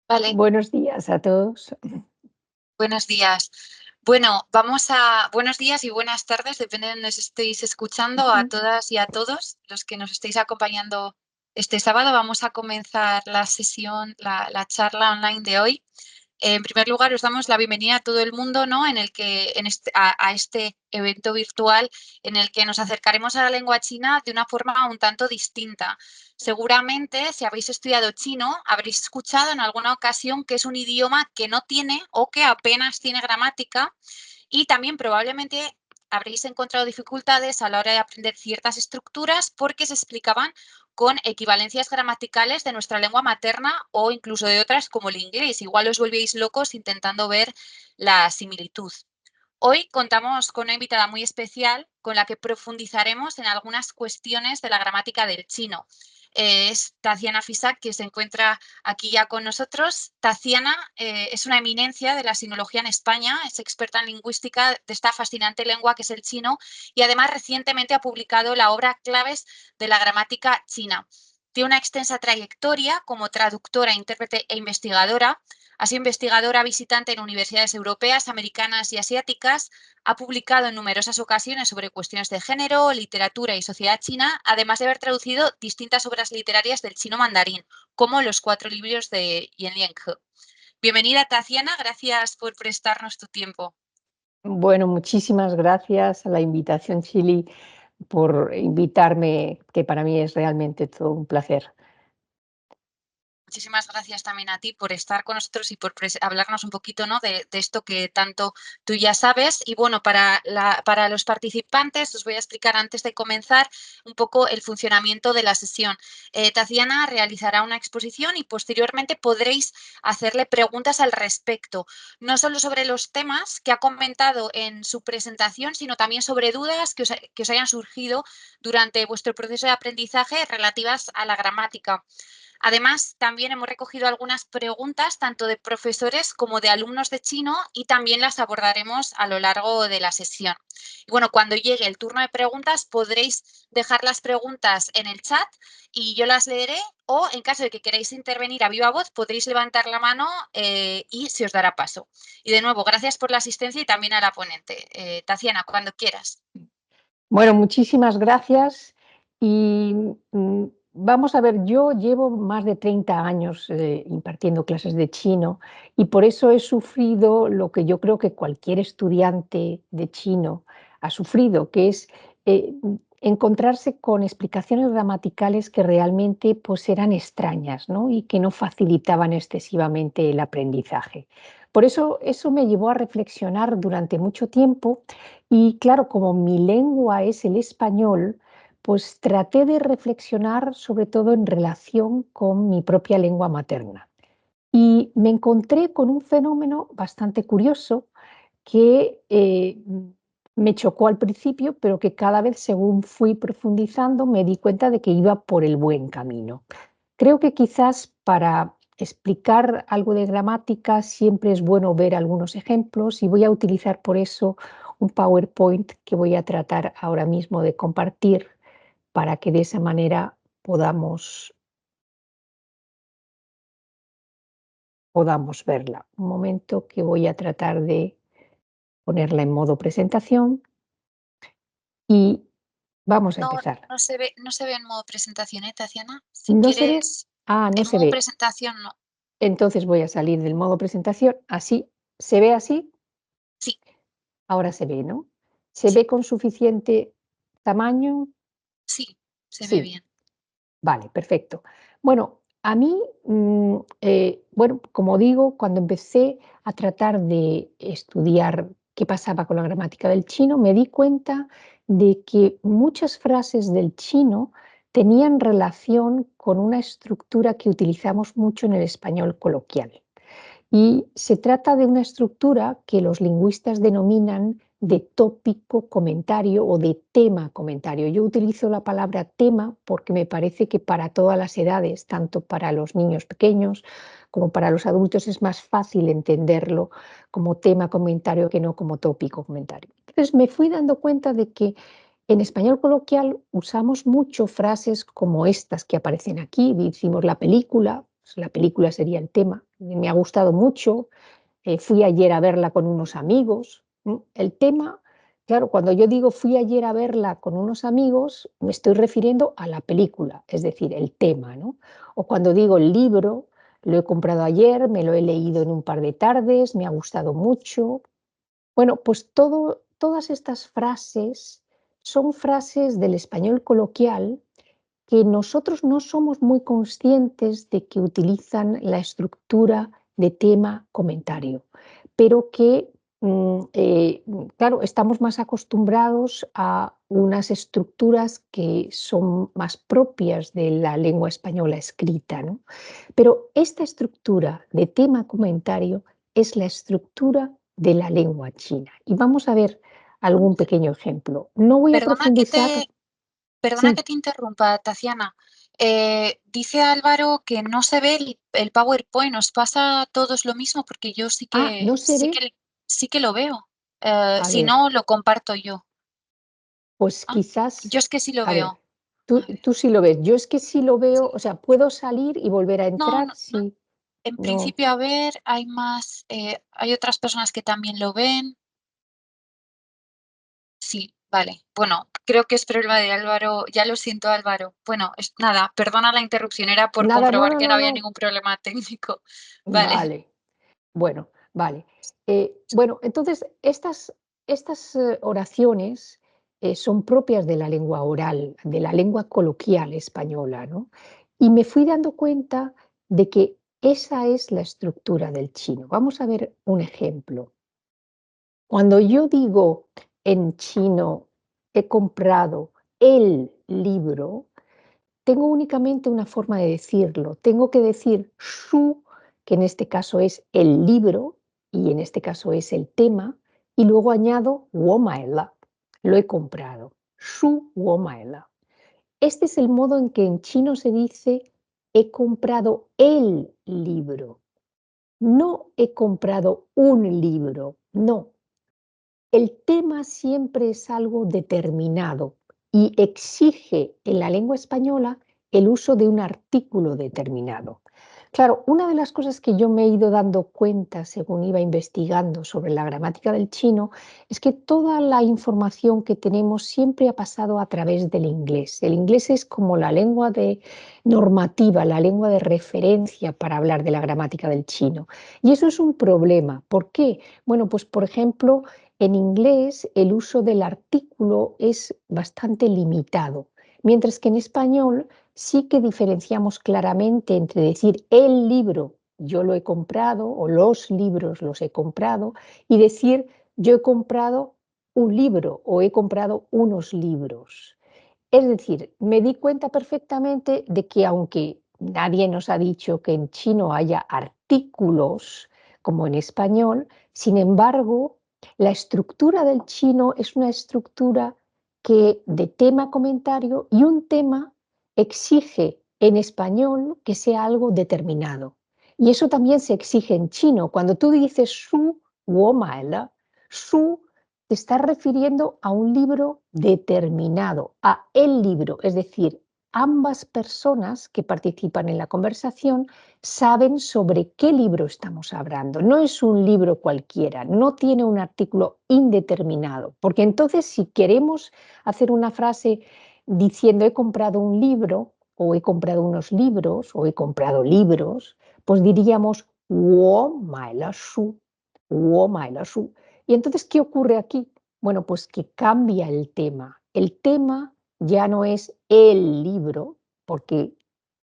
Vale, Buenos días a todos. buenos días. Buenos días y buenas tardes, depende de donde os estéis escuchando, a Ujú. todas y a todos los que nos estéis acompañando este sábado. Vamos a comenzar la sesión, la charla online de hoy. En primer lugar, os damos la bienvenida a todo el mundo, ¿no? A este evento virtual en el que nos acercaremos a la lengua china de una forma un tanto distinta. Seguramente, si habéis estudiado chino, habréis escuchado en alguna ocasión que es un idioma que no tiene o que apenas tiene gramática, y también probablemente habréis encontrado dificultades a la hora de aprender ciertas estructuras porque se explicaban con equivalencias gramaticales de nuestra lengua materna o incluso de otras como el inglés. Igual os volvéis locos intentando ver la similitud. Hoy contamos con una invitada muy especial con la que profundizaremos en algunas cuestiones de la gramática del chino. Es Taciana Fisac, que se encuentra aquí ya con nosotros. Taciana es una eminencia de la sinología en España, es experta en lingüística de esta fascinante lengua que es el chino, y además recientemente ha publicado la obra Claves de la gramática china. Tiene una extensa trayectoria como traductora, intérprete e investigadora. Ha sido investigadora visitante en universidades europeas, americanas y asiáticas. Ha publicado en numerosas ocasiones sobre cuestiones de género, literatura y sociedad china, además de haber traducido distintas obras literarias del chino mandarín, como los 4 libros de Yen Lianke. Bienvenida, Taciana, gracias por prestarnos tu tiempo. Bueno, muchísimas gracias a la invitación, Chili, por invitarme, que para mí es realmente todo un placer. Muchísimas gracias también a ti por estar con nosotros y por hablarnos un poquito, ¿no? de esto que tanto tú ya sabes. Y bueno, para los participantes os voy a explicar antes de comenzar un poco el funcionamiento de la sesión. Taciana realizará una exposición y posteriormente podréis hacerle preguntas al respecto, no solo sobre los temas que ha comentado en su presentación, sino también sobre dudas que os hayan surgido durante vuestro proceso de aprendizaje relativas a la gramática. Además, también hemos recogido algunas preguntas tanto de profesores como de alumnos de chino y también las abordaremos a lo largo de la sesión. Y bueno, cuando llegue el turno de preguntas podréis dejar las preguntas en el chat y yo las leeré, o en caso de que queráis intervenir a viva voz podréis levantar la mano y se os dará paso. Y de nuevo, gracias por la asistencia y también a la ponente. Taciana, cuando quieras. Bueno, muchísimas gracias. Y vamos a ver, yo llevo más de 30 años impartiendo clases de chino y por eso he sufrido lo que yo creo que cualquier estudiante de chino ha sufrido, que es encontrarse con explicaciones gramaticales que realmente pues, eran extrañas, ¿no? Y que no facilitaban excesivamente el aprendizaje. Por eso me llevó a reflexionar durante mucho tiempo y claro, como mi lengua es el español, pues traté de reflexionar sobre todo en relación con mi propia lengua materna. Y me encontré con un fenómeno bastante curioso que me chocó al principio, pero que cada vez según fui profundizando me di cuenta de que iba por el buen camino. Creo que quizás para explicar algo de gramática siempre es bueno ver algunos ejemplos y voy a utilizar por eso un PowerPoint que voy a tratar ahora mismo de compartir para que de esa manera podamos verla. Un momento que voy a tratar de ponerla en modo presentación y vamos a No, empezar. no se ve en modo presentación, ¿eh, Taciana? Si ¿No se ve? quieres, Ah, no en se modo ve. presentación no. Entonces voy a salir del modo presentación. Así, ¿se ve así? Sí, Ahora se ve, ¿no? ¿Se sí, ve con suficiente tamaño? sí, se ve Sí, bien. vale, perfecto. Bueno, a mí, bueno, como digo, cuando empecé a tratar de estudiar qué pasaba con la gramática del chino, me di cuenta de que muchas frases del chino tenían relación con una estructura que utilizamos mucho en el español coloquial. Y se trata de una estructura que los lingüistas denominan de tópico comentario o de tema comentario. Yo utilizo la palabra tema porque me parece que para todas las edades, tanto para los niños pequeños como para los adultos, es más fácil entenderlo como tema comentario que no como tópico comentario. Entonces me fui dando cuenta de que en español coloquial usamos mucho frases como estas que aparecen aquí. Decimos la película, pues la película sería el tema, me ha gustado mucho, fui ayer a verla con unos amigos. El tema, claro, cuando yo digo fui ayer a verla con unos amigos, me estoy refiriendo a la película, es decir, el tema, ¿no? O cuando digo el libro, lo he comprado ayer, me lo he leído en un par de tardes, me ha gustado mucho. Bueno, pues todas estas frases son frases del español coloquial que nosotros no somos muy conscientes de que utilizan la estructura de tema comentario, pero que, claro, estamos más acostumbrados a unas estructuras que son más propias de la lengua española escrita, ¿no? Pero esta estructura de tema comentario es la estructura de la lengua china. Y vamos a ver algún pequeño ejemplo. No voy a Perdona que profundizar. te Perdona que Sí. te interrumpa, Tatiana. Dice Álvaro que no se ve el PowerPoint. ¿Os pasa a todos lo mismo? Porque yo Ah, ¿no se ve? sí que lo veo. A Si ver, no, lo comparto yo. pues Ah, quizás, yo es que sí lo a ver, veo. tú, A ver. tú sí lo ves. Yo es que sí lo veo, Sí. o sea, puedo salir y volver a No, entrar, no, no. sí, En no, principio, a ver, hay más, hay otras personas que también lo ven. Sí, vale. Bueno, creo que es problema de Álvaro. Ya lo siento, Álvaro. Bueno, nada, perdona la interrupción, era por nada, no, comprobar no, que no no, había no, ningún problema técnico. Vale. vale, bueno, vale. Bueno, entonces, estas oraciones son propias de la lengua oral, de la lengua coloquial española, ¿no? Y me fui dando cuenta de que esa es la estructura del chino. Vamos a ver un ejemplo. Cuando yo digo en chino, he comprado el libro, tengo únicamente una forma de decirlo. Tengo que decir su, que en este caso es el libro y en este caso es el tema, y luego añado womaela, lo he comprado. Su womaela. Este es el modo en que en chino se dice he comprado el libro. No he comprado un libro, no. El tema siempre es algo determinado y exige en la lengua española el uso de un artículo determinado. Claro, una de las cosas que yo me he ido dando cuenta según iba investigando sobre la gramática del chino es que toda la información que tenemos siempre ha pasado a través del inglés. El inglés es como la lengua de normativa, la lengua de referencia para hablar de la gramática del chino. Y eso es un problema. ¿Por qué? Bueno, pues por ejemplo, en inglés el uso del artículo es bastante limitado, mientras que en español sí que diferenciamos claramente entre decir el libro, yo lo he comprado, o los libros los he comprado, y decir yo he comprado un libro o he comprado unos libros. Es decir, me di cuenta perfectamente de que aunque nadie nos ha dicho que en chino haya artículos como en español, sin embargo, la estructura del chino es una estructura que de tema comentario y un tema exige en español que sea algo determinado. Y eso también se exige en chino. Cuando tú dices su womaela, su te estás refiriendo a un libro determinado, a el libro, es decir, ambas personas que participan en la conversación saben sobre qué libro estamos hablando. No es un libro cualquiera, no tiene un artículo indeterminado, porque entonces si queremos hacer una frase diciendo he comprado un libro o he comprado unos libros o he comprado libros, pues diríamos 我买了书，我买了书. Y entonces, ¿qué ocurre aquí? Bueno, pues que cambia el tema. El tema ya no es el libro, porque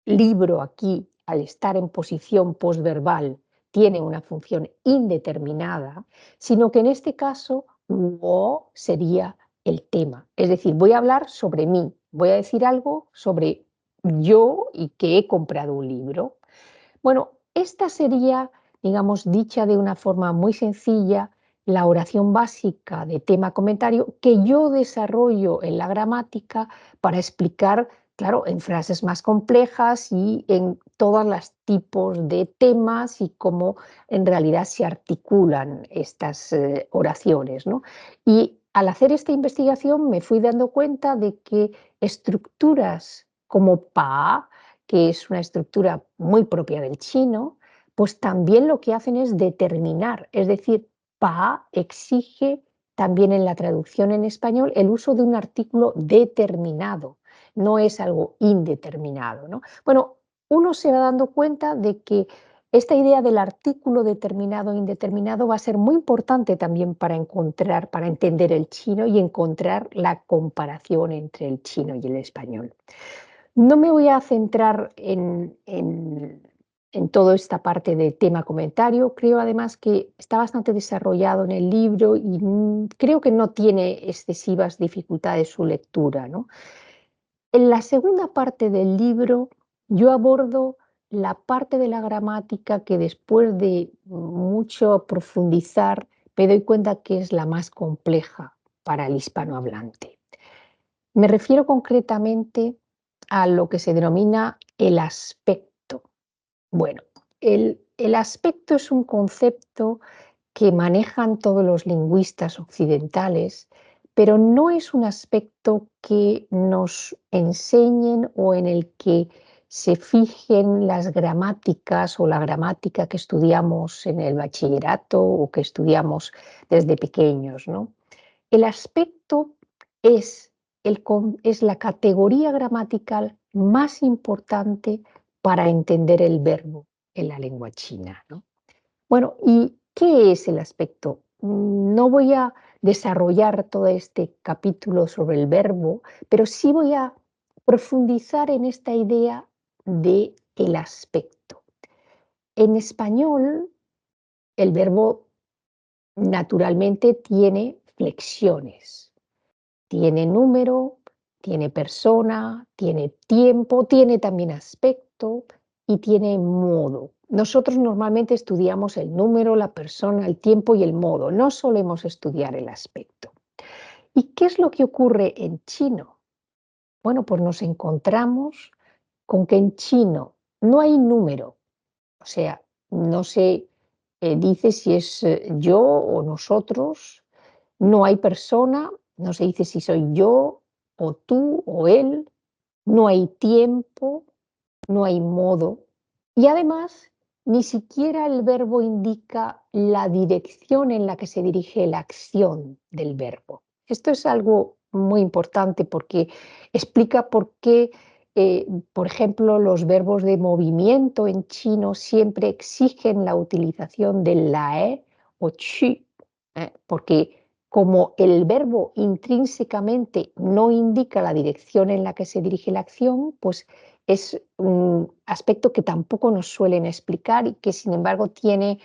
libro aquí, al estar en posición postverbal, tiene una función indeterminada, sino que en este caso, wo sería el tema. Es decir, voy a hablar sobre mí, voy a decir algo sobre yo y que he comprado un libro. Bueno, esta sería, digamos, dicha de una forma muy sencilla, la oración básica de tema-comentario que yo desarrollo en la gramática para explicar, claro, en frases más complejas y en todos los tipos de temas y cómo en realidad se articulan estas oraciones, ¿no? Y al hacer esta investigación me fui dando cuenta de que estructuras como pa, que es una estructura muy propia del chino, pues también lo que hacen es determinar, es decir, pa exige también en la traducción en español el uso de un artículo determinado, no es algo indeterminado, ¿no? Bueno, uno se va dando cuenta de que esta idea del artículo determinado e indeterminado va a ser muy importante también para encontrar, para entender el chino y encontrar la comparación entre el chino y el español. No me voy a centrar en toda esta parte de tema comentario. Creo además que está bastante desarrollado en el libro y creo que no tiene excesivas dificultades su lectura, ¿no? En la segunda parte del libro yo abordo la parte de la gramática que después de mucho profundizar me doy cuenta que es la más compleja para el hispanohablante. Me refiero concretamente a lo que se denomina el aspecto. Bueno, el aspecto es un concepto que manejan todos los lingüistas occidentales, pero no es un aspecto que nos enseñen o en el que se fijen las gramáticas o la gramática que estudiamos en el bachillerato o que estudiamos desde pequeños, ¿no? El aspecto es, es la categoría gramatical más importante para entender el verbo en la lengua china, ¿no? Bueno, ¿y qué es el aspecto? No voy a desarrollar todo este capítulo sobre el verbo, pero sí voy a profundizar en esta idea de el aspecto. En español, el verbo naturalmente tiene flexiones. Tiene número, tiene persona, tiene tiempo, tiene también aspecto y tiene modo. Nosotros normalmente estudiamos el número, la persona, el tiempo y el modo. No solemos estudiar el aspecto. ¿Y qué es lo que ocurre en chino? Bueno, pues nos encontramos con que en chino no hay número, o sea, no se dice si es yo o nosotros, no hay persona, no se dice si soy yo o tú o él, no hay tiempo, no hay modo. Y además, ni siquiera el verbo indica la dirección en la que se dirige la acción del verbo. Esto es algo muy importante porque explica por qué, por ejemplo, los verbos de movimiento en chino siempre exigen la utilización del lae o chi, porque como el verbo intrínsecamente no indica la dirección en la que se dirige la acción, pues es un aspecto que tampoco nos suelen explicar y que sin embargo tiene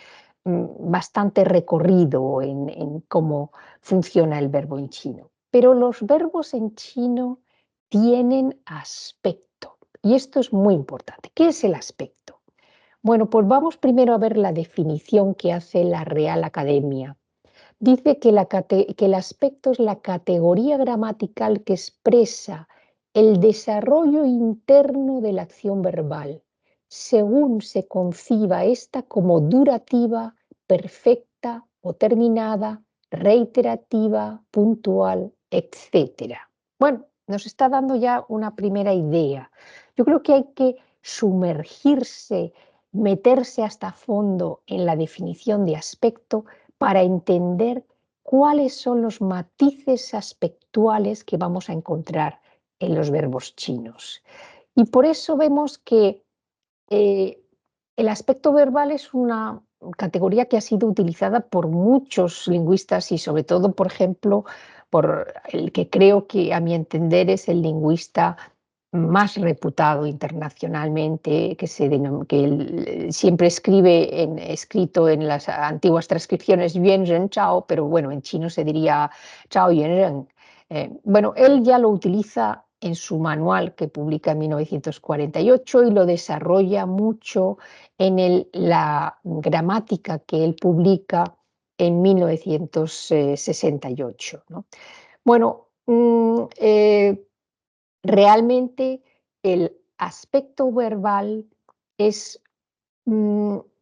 bastante recorrido en cómo funciona el verbo en chino. Pero los verbos en chino tienen aspecto y esto es muy importante. ¿Qué es el aspecto? Bueno, pues vamos primero a ver la definición que hace la Real Academia. Dice que, que el aspecto es la categoría gramatical que expresa el desarrollo interno de la acción verbal, según se conciba esta como durativa, perfecta o terminada, reiterativa, puntual, etcétera. Bueno, nos está dando ya una primera idea. Yo creo que hay que sumergirse, meterse hasta fondo en la definición de aspecto para entender cuáles son los matices aspectuales que vamos a encontrar en los verbos chinos. Y por eso vemos que eh, el aspecto verbal es una categoría que ha sido utilizada por muchos lingüistas y sobre todo, por ejemplo, por el que creo que a mi entender es el lingüista más reputado internacionalmente, que siempre escribe escrito en las antiguas transcripciones Yuan Ren Chao, pero bueno, en chino se diría Chao Yuan Ren. Bueno, él ya lo utiliza en su manual que publica en 1948 y lo desarrolla mucho en la gramática que él publica en 1968, ¿no? Bueno, realmente el aspecto verbal es,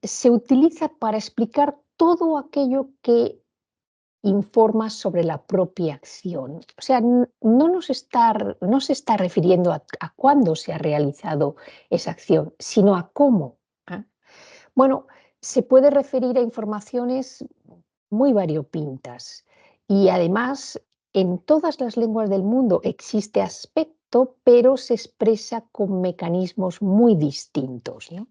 se utiliza para explicar todo aquello que informa sobre la propia acción. O sea, no se está refiriendo a cuándo se ha realizado esa acción, sino a cómo. ¿Eh? Bueno, se puede referir a informaciones muy variopintas y además en todas las lenguas del mundo existe aspecto, pero se expresa con mecanismos muy distintos, ¿no?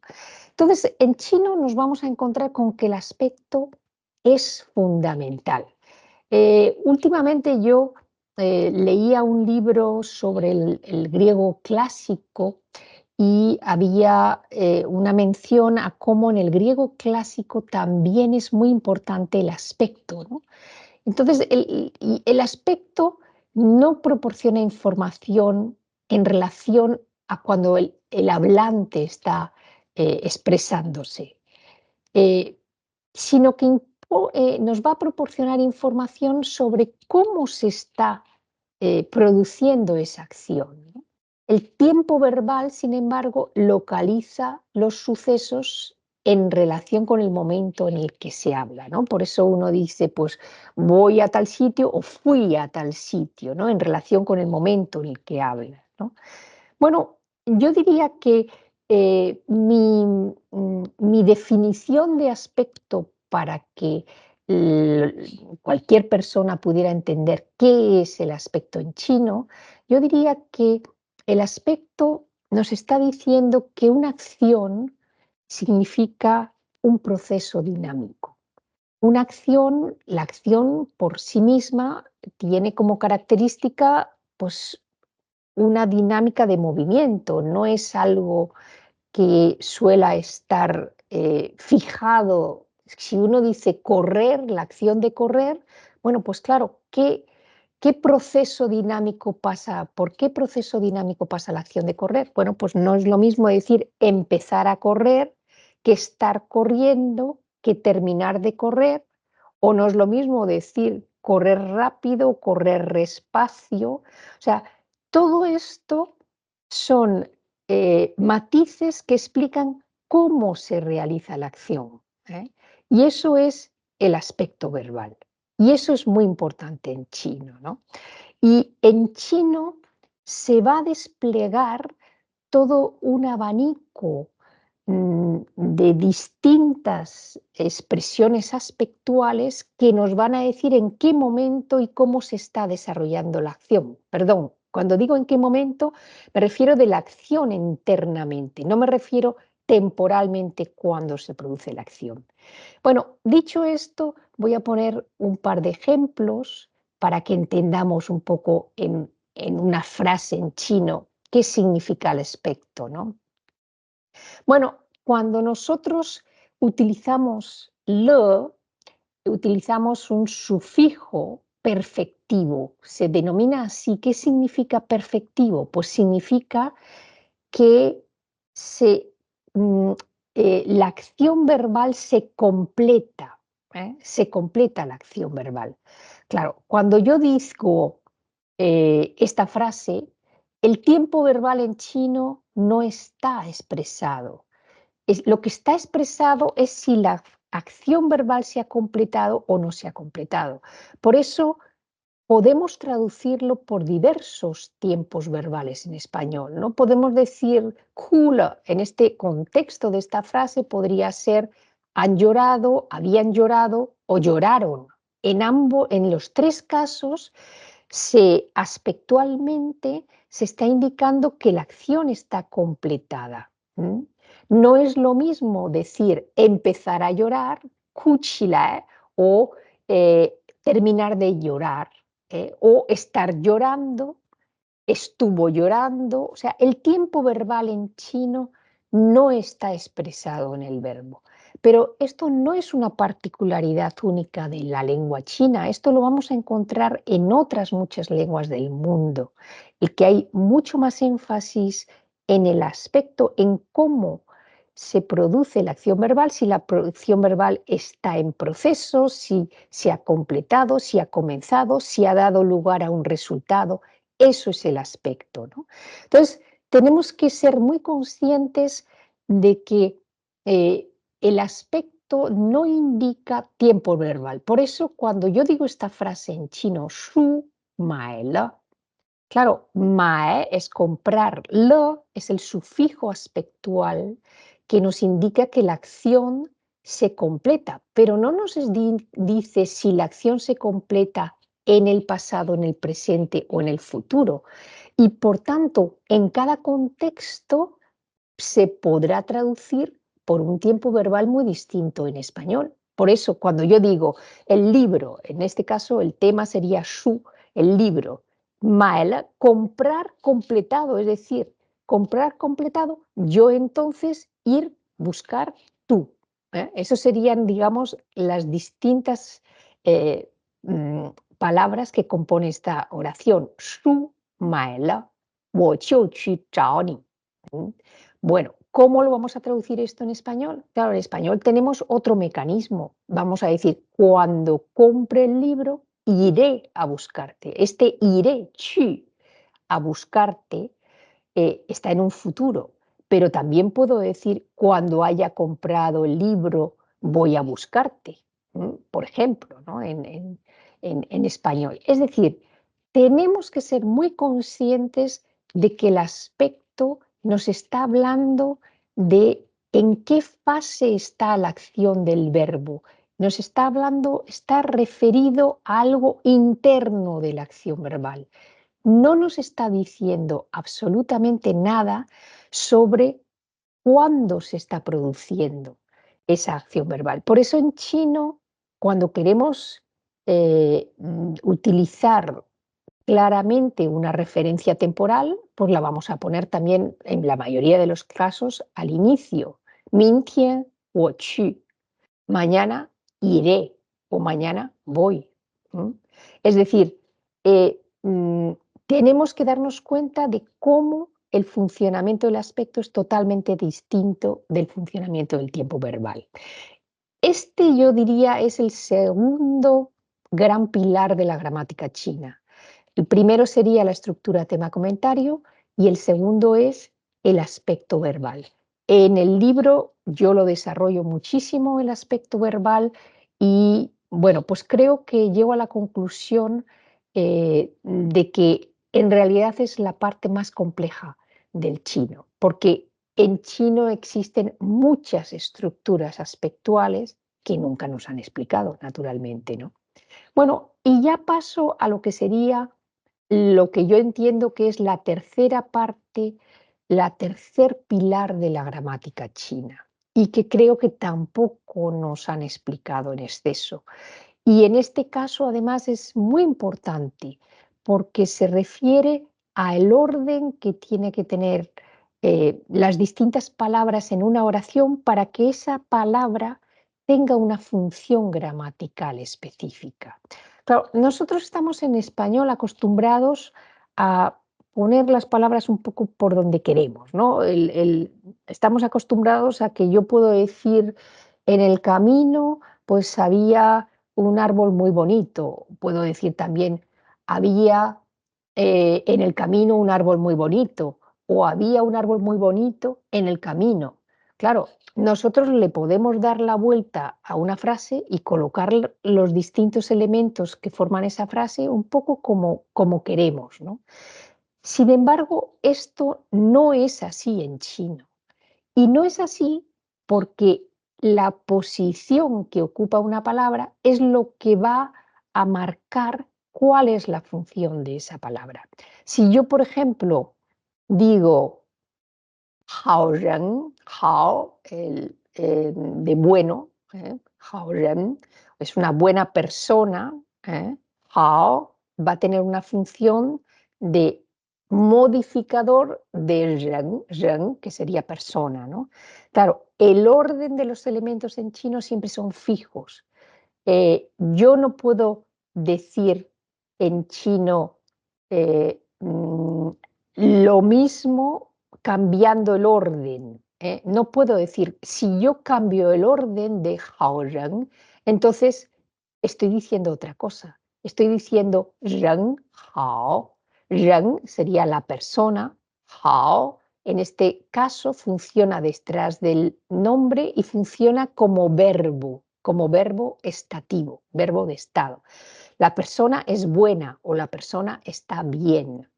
Entonces, en chino nos vamos a encontrar con que el aspecto es fundamental. Últimamente yo leía un libro sobre el griego clásico y había una mención a cómo en el griego clásico también es muy importante el aspecto, ¿no? Entonces, el aspecto no proporciona información en relación a cuando el hablante está expresándose, eh, sino que nos va a proporcionar información sobre cómo se está produciendo esa acción, ¿no? El tiempo verbal, sin embargo, localiza los sucesos en relación con el momento en el que se habla, ¿no? Por eso uno dice, pues voy a tal sitio o fui a tal sitio, ¿no? En relación con el momento en el que habla, ¿no? Bueno, yo diría que mi definición de aspecto para que cualquier persona pudiera entender qué es el aspecto en chino, yo diría que el aspecto nos está diciendo que una acción significa un proceso dinámico. Una acción, la acción por sí misma tiene como característica, pues, una dinámica de movimiento, no es algo que suela estar fijado. Si uno dice correr, la acción de correr, bueno, pues claro, ¿qué proceso dinámico pasa? ¿Por qué proceso dinámico pasa la acción de correr? Bueno, pues no es lo mismo decir empezar a correr que estar corriendo, que terminar de correr, o no es lo mismo decir correr rápido, correr despacio. O sea, todo esto son matices que explican cómo se realiza la acción, ¿eh? Y eso es el aspecto verbal. Y eso es muy importante en chino, ¿no? Y en chino se va a desplegar todo un abanico de distintas expresiones aspectuales que nos van a decir en qué momento y cómo se está desarrollando la acción. Perdón, cuando digo en qué momento, me refiero de la acción internamente, no me refiero temporalmente cuando se produce la acción. Bueno, dicho esto, voy a poner un par de ejemplos para que entendamos un poco en una frase en chino qué significa el aspecto, ¿no? Bueno, cuando nosotros utilizamos le, utilizamos un sufijo perfectivo. Se denomina así. ¿Qué significa perfectivo? Pues significa que se, mm, la acción verbal se completa, ¿eh? Se completa la acción verbal. Claro, cuando yo digo esta frase, el tiempo verbal en chino no está expresado. Lo que está expresado es si la acción verbal se ha completado o no se ha completado. Por eso podemos traducirlo por diversos tiempos verbales en español, ¿no? Podemos decir cool en este contexto de esta frase podría ser han llorado, habían llorado o lloraron. En los tres casos, aspectualmente se está indicando que la acción está completada. ¿M? No es lo mismo decir empezar a llorar, kuchila, o terminar de llorar, o estar llorando, estuvo llorando. O sea, el tiempo verbal en chino no está expresado en el verbo. Pero esto no es una particularidad única de la lengua china, esto lo vamos a encontrar en otras muchas lenguas del mundo, y que hay mucho más énfasis en el aspecto, en cómo se produce la acción verbal, si la producción verbal está en proceso, si se ha completado, si ha comenzado, si ha dado lugar a un resultado. Eso es el aspecto, ¿no? Entonces, tenemos que ser muy conscientes de que el aspecto no indica tiempo verbal. Por eso, cuando yo digo esta frase en chino, shu mai le, Claro, mae es comprar. Lo es el sufijo aspectual que nos indica que la acción se completa, pero no nos dice si la acción se completa en el pasado, en el presente o en el futuro. Y por tanto, en cada contexto se podrá traducir por un tiempo verbal muy distinto en español. Por eso, cuando yo digo el libro, en este caso el tema sería su, el libro, maela, comprar completado, es decir, comprar completado, yo entonces ir, buscar tú. Eso serían, digamos, las distintas eh, mm, palabras que compone esta oración. Su maela, 我就去找你. Bueno, ¿cómo lo vamos a traducir esto en español? Claro, en español tenemos otro mecanismo. Vamos a decir, cuando compre el libro, iré a buscarte. Este iré, chi, a buscarte, está en un futuro, pero también puedo decir, cuando haya comprado el libro, voy a buscarte, por ejemplo, ¿no? En español. Es decir, tenemos que ser muy conscientes de que el aspecto nos está hablando de en qué fase está la acción del verbo. Nos está hablando, está referido a algo interno de la acción verbal. No nos está diciendo absolutamente nada sobre cuándo se está produciendo esa acción verbal. Por eso en chino, cuando queremos utilizar claramente una referencia temporal, pues la vamos a poner también en la mayoría de los casos al inicio. 明天我去, mañana iré o mañana voy. Es decir, tenemos que darnos cuenta de cómo el funcionamiento del aspecto es totalmente distinto del funcionamiento del tiempo verbal. Este, yo diría, es el segundo gran pilar de la gramática china. El primero sería la estructura tema-comentario y el segundo es el aspecto verbal. En el libro yo lo desarrollo muchísimo, el aspecto verbal, y bueno, pues creo que llego a la conclusión de que en realidad es la parte más compleja del chino, porque en chino existen muchas estructuras aspectuales que nunca nos han explicado, naturalmente, ¿no? Bueno, y ya paso a lo que sería lo que yo entiendo que es la tercera parte, la tercer pilar de la gramática china, y que creo que tampoco nos han explicado en exceso. Y en este caso, además, es muy importante porque se refiere al orden que tiene que tener las distintas palabras en una oración para que esa palabra tenga una función gramatical específica. Claro, nosotros estamos en español acostumbrados a poner las palabras un poco por donde queremos, ¿no? Estamos acostumbrados a que yo puedo decir en el camino, pues había un árbol muy bonito. Puedo decir también, había en el camino un árbol muy bonito o había un árbol muy bonito en el camino. Claro, nosotros le podemos dar la vuelta a una frase y colocar los distintos elementos que forman esa frase un poco como queremos, ¿no? Sin embargo, esto no es así en chino. Y no es así porque la posición que ocupa una palabra es lo que va a marcar cuál es la función de esa palabra. Si yo, por ejemplo, digo 好人, hao, de bueno, 好人, es una buena persona, hao va a tener una función de modificador de ren, que sería persona, ¿no? Claro, el orden de los elementos en chino siempre son fijos. Yo no puedo decir en chino lo mismo cambiando el orden. No puedo decir, si yo cambio el orden de Haoren, entonces estoy diciendo otra cosa. Estoy diciendo Ren Hao. Ren sería la persona, Hao en este caso funciona detrás del nombre y funciona como verbo estativo, verbo de estado. La persona es buena o la persona está bien.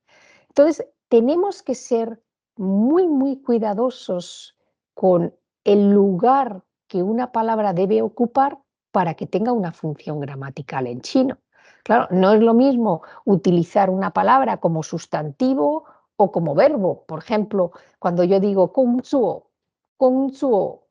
Entonces, tenemos que ser muy, muy cuidadosos con el lugar que una palabra debe ocupar para que tenga una función gramatical en chino. Claro, no es lo mismo utilizar una palabra como sustantivo o como verbo. Por ejemplo, cuando yo digo gong zuo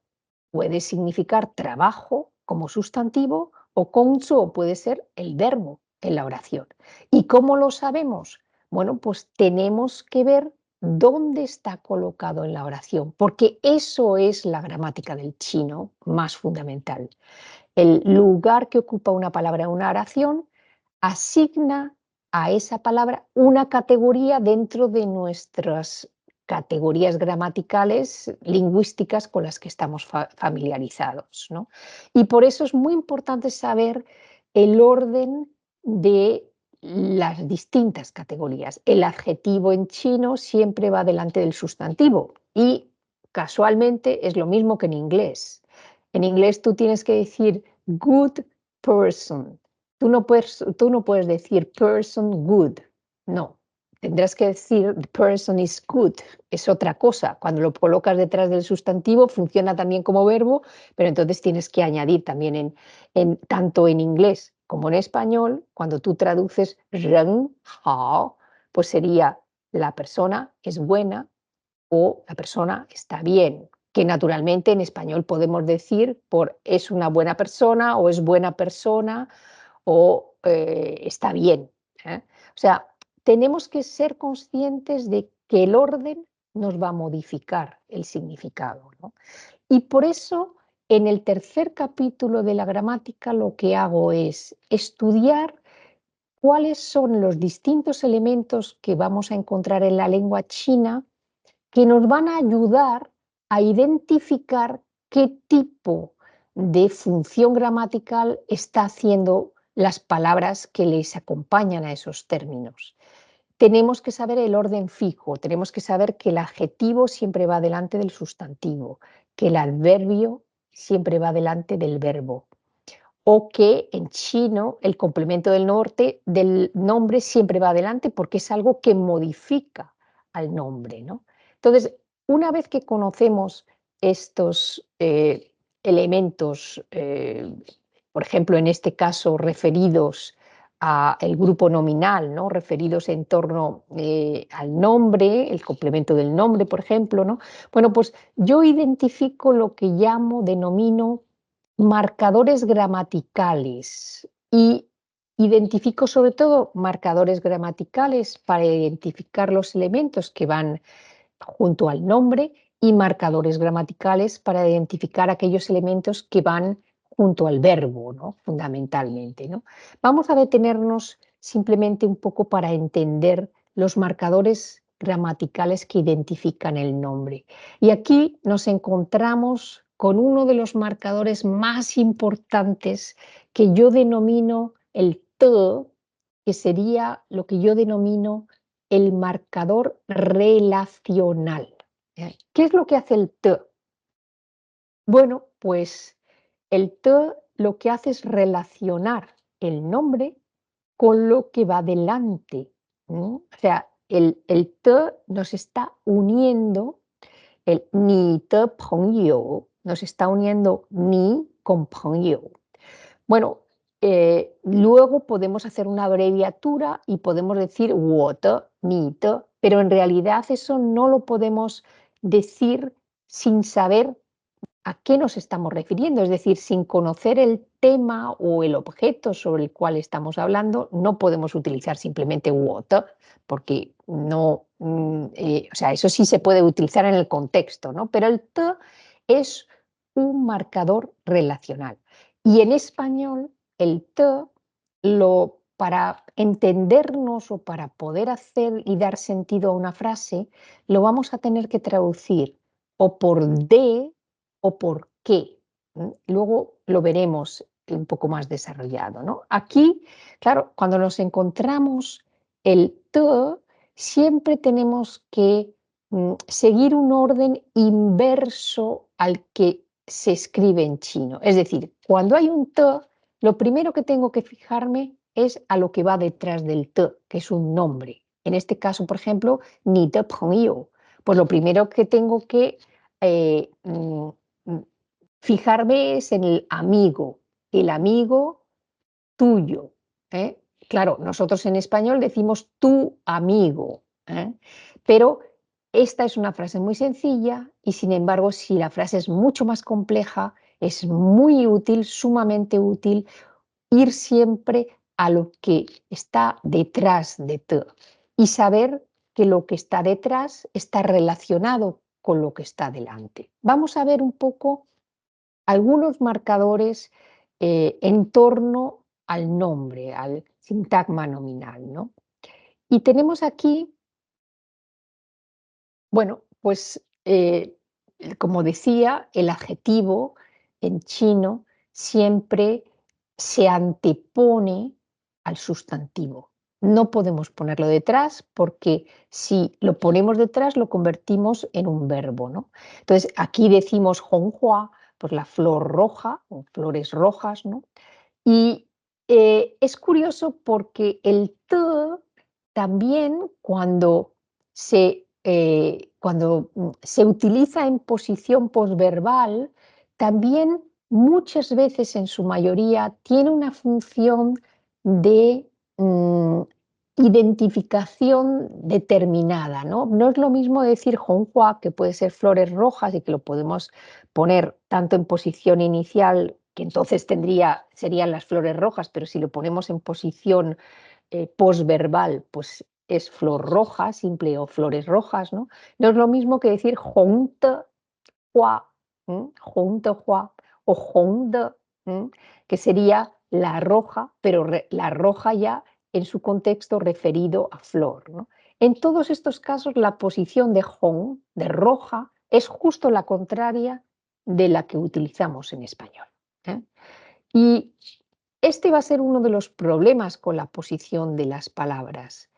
puede significar trabajo como sustantivo o gong zuo puede ser el verbo en la oración. ¿Y cómo lo sabemos? Bueno, pues tenemos que ver dónde está colocado en la oración, porque eso es la gramática del chino más fundamental. El lugar que ocupa una palabra en una oración asigna a esa palabra una categoría dentro de nuestras categorías gramaticales, lingüísticas con las que estamos familiarizados, ¿no? Y por eso es muy importante saber el orden de las distintas categorías. El adjetivo en chino siempre va delante del sustantivo y casualmente es lo mismo que en inglés. En inglés tú tienes que decir good person. Tú no puedes decir person good. No. Tendrás que decir the person is good. Es otra cosa. Cuando lo colocas detrás del sustantivo funciona también como verbo, pero entonces tienes que añadir también tanto en inglés como en español, cuando tú traduces ren hao, pues sería la persona es buena o la persona está bien, que naturalmente en español podemos decir por es una buena persona o es buena persona o está bien. ¿Eh? O sea, tenemos que ser conscientes de que el orden nos va a modificar el significado, ¿no? Y por eso en el tercer capítulo de la gramática lo que hago es estudiar cuáles son los distintos elementos que vamos a encontrar en la lengua china que nos van a ayudar a identificar qué tipo de función gramatical está haciendo las palabras que les acompañan a esos términos. Tenemos que saber el orden fijo, tenemos que saber que el adjetivo siempre va delante del sustantivo, que el adverbio siempre va delante del verbo, o que en chino el complemento del nombre siempre va adelante porque es algo que modifica al nombre, ¿no? Entonces, una vez que conocemos estos elementos, por ejemplo, en este caso referidos al grupo nominal, ¿no? Referidos en torno al nombre, el complemento del nombre, por ejemplo, ¿no? Bueno, pues yo identifico lo que denomino marcadores gramaticales y identifico sobre todo marcadores gramaticales para identificar los elementos que van junto al nombre y marcadores gramaticales para identificar aquellos elementos que van junto al verbo, ¿no? Fundamentalmente, ¿no? Vamos a detenernos simplemente un poco para entender los marcadores gramaticales que identifican el nombre. Y aquí nos encontramos con uno de los marcadores más importantes que yo denomino el T, que sería lo que yo denomino el marcador relacional. ¿Qué es lo que hace el T? Bueno, pues el T lo que hace es relacionar el nombre con lo que va delante. O sea, el T nos está uniendo, el ni de朋友nos está uniendo ni con 朋友. Bueno, luego podemos hacer una abreviatura y podemos decir 我的, 你的, pero en realidad eso no lo podemos decir sin saber a qué nos estamos refiriendo, es decir, sin conocer el tema o el objeto sobre el cual estamos hablando, no podemos utilizar simplemente 我的, porque no, o sea, eso sí se puede utilizar en el contexto, ¿no? Pero el T es un marcador relacional. Y en español, el T, para entendernos o para poder hacer y dar sentido a una frase, lo vamos a tener que traducir o por de o por qué. Luego lo veremos un poco más desarrollado, ¿no? Aquí, claro, cuando nos encontramos el T, siempre tenemos que seguir un orden inverso al que se escribe en chino. Es decir, cuando hay un T, lo primero que tengo que fijarme es a lo que va detrás del T, que es un nombre En este caso, por ejemplo, 你的朋友. Pues lo primero que tengo que eh, mm, mm, fijarme es en el amigo tuyo. ¿Eh? Claro, nosotros en español decimos tu amigo, ¿eh? Pero esta es una frase muy sencilla y sin embargo, si la frase es mucho más compleja, es muy útil, sumamente útil, ir siempre a lo que está detrás de tú y saber que lo que está detrás está relacionado con lo que está delante. Vamos a ver un poco algunos marcadores en torno al nombre, al sintagma nominal, ¿no? Y tenemos aquí, bueno, pues como decía, el adjetivo en chino siempre se antepone al sustantivo. No podemos ponerlo detrás porque si lo ponemos detrás lo convertimos en un verbo, ¿no? Entonces aquí decimos honghua, pues la flor roja o flores rojas, ¿no? Y es curioso porque el te también cuando se utiliza en posición posverbal, también muchas veces en su mayoría tiene una función de mm, identificación determinada, ¿no? No es lo mismo decir honghua, que puede ser flores rojas y que lo podemos poner tanto en posición inicial, que entonces serían las flores rojas, pero si lo ponemos en posición posverbal, pues es flor roja, simple o flores rojas, ¿no? No es lo mismo que decir hongte hua, hongte hua o hongde, que sería la roja, pero la roja ya en su contexto referido a flor, ¿no? En todos estos casos, la posición de hong, de roja, es justo la contraria de la que utilizamos en español. ¿Eh? Y este va a ser uno de los problemas con la posición de las palabras,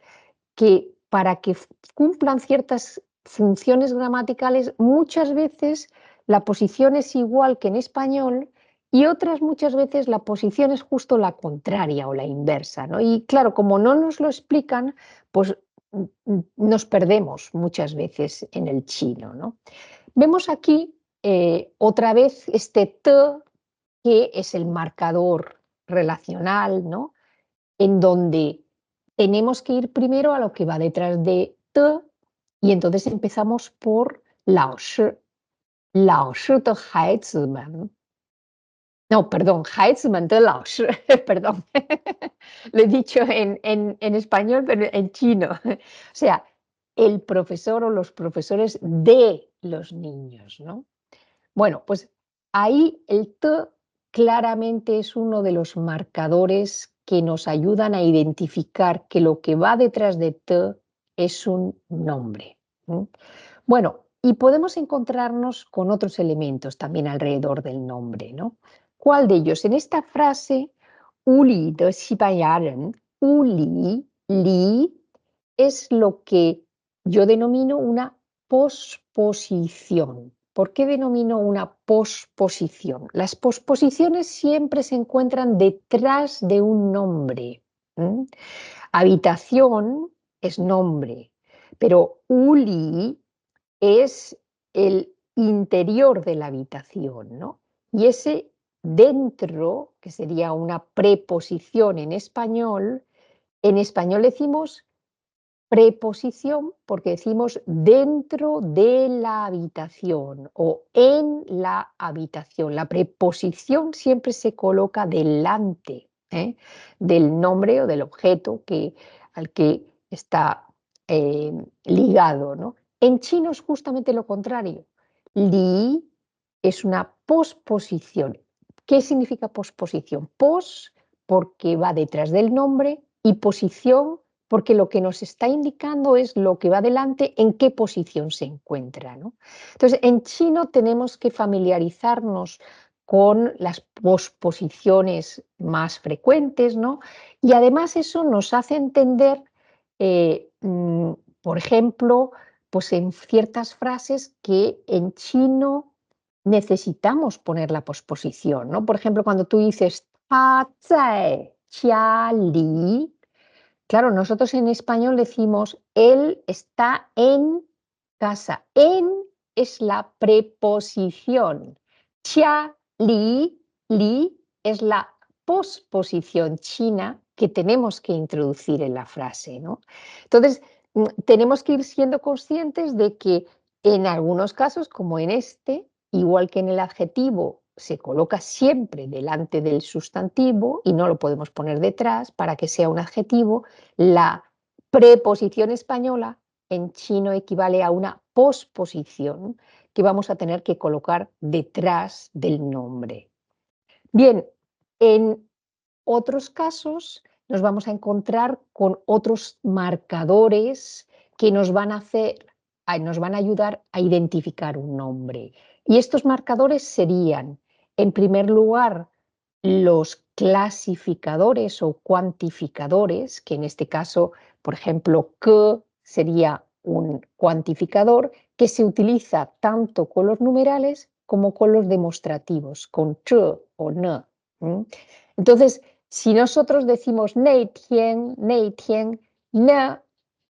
que para que cumplan ciertas funciones gramaticales, muchas veces la posición es igual que en español y otras muchas veces la posición es justo la contraria o la inversa, ¿no? Y claro, como no nos lo explican, pues nos perdemos muchas veces en el chino, ¿no? Vemos aquí otra vez este te, que es el marcador relacional, ¿no? En donde tenemos que ir primero a lo que va detrás de te y entonces empezamos por 老师，老师的孩子们。No, perdón, 孩子们的老师, perdón. Lo he dicho en español, pero en chino. O sea, el profesor o los profesores de los niños, ¿no? Bueno, pues ahí el T claramente es uno de los marcadores que nos ayudan a identificar que lo que va detrás de T es un nombre. Bueno, y podemos encontrarnos con otros elementos también alrededor del nombre, ¿no? ¿Cuál de ellos? En esta frase, Uli de Xibayaran, Uli, Li, es lo que yo denomino una posposición. ¿Por qué denomino una posposición? Las posposiciones siempre se encuentran detrás de un nombre. Habitación es nombre, pero Uli es el interior de la habitación, ¿no? Y ese dentro, que sería una preposición en español decimos preposición porque decimos dentro de la habitación o en la habitación. La preposición siempre se coloca delante del nombre o del objeto al que está ligado, ¿no? En chino es justamente lo contrario. Li es una posposición. ¿Qué significa posposición? Pos porque va detrás del nombre y posición porque lo que nos está indicando es lo que va delante, en qué posición se encuentra, ¿no? Entonces, en chino tenemos que familiarizarnos con las posposiciones más frecuentes, ¿no? Y además eso nos hace entender, por ejemplo, pues en ciertas frases que en chino necesitamos poner la posposición, ¿no? Por ejemplo, cuando tú dices "他在家里", Claro, nosotros en español decimos él está en casa. En es la preposición. Chia, li es la posposición china que tenemos que introducir en la frase, ¿no? Entonces, tenemos que ir siendo conscientes de que en algunos casos, como en este, igual que en el adjetivo, se coloca siempre delante del sustantivo y no lo podemos poner detrás para que sea un adjetivo. La preposición española en chino equivale a una posposición que vamos a tener que colocar detrás del nombre. Bien, en otros casos nos vamos a encontrar con otros marcadores que nos van a nos van a ayudar a identificar un nombre. Y estos marcadores serían, en primer lugar, los clasificadores o cuantificadores, que en este caso, por ejemplo, que sería un cuantificador que se utiliza tanto con los numerales como con los demostrativos, con ch o ne. Entonces, si nosotros decimos nei tian, ne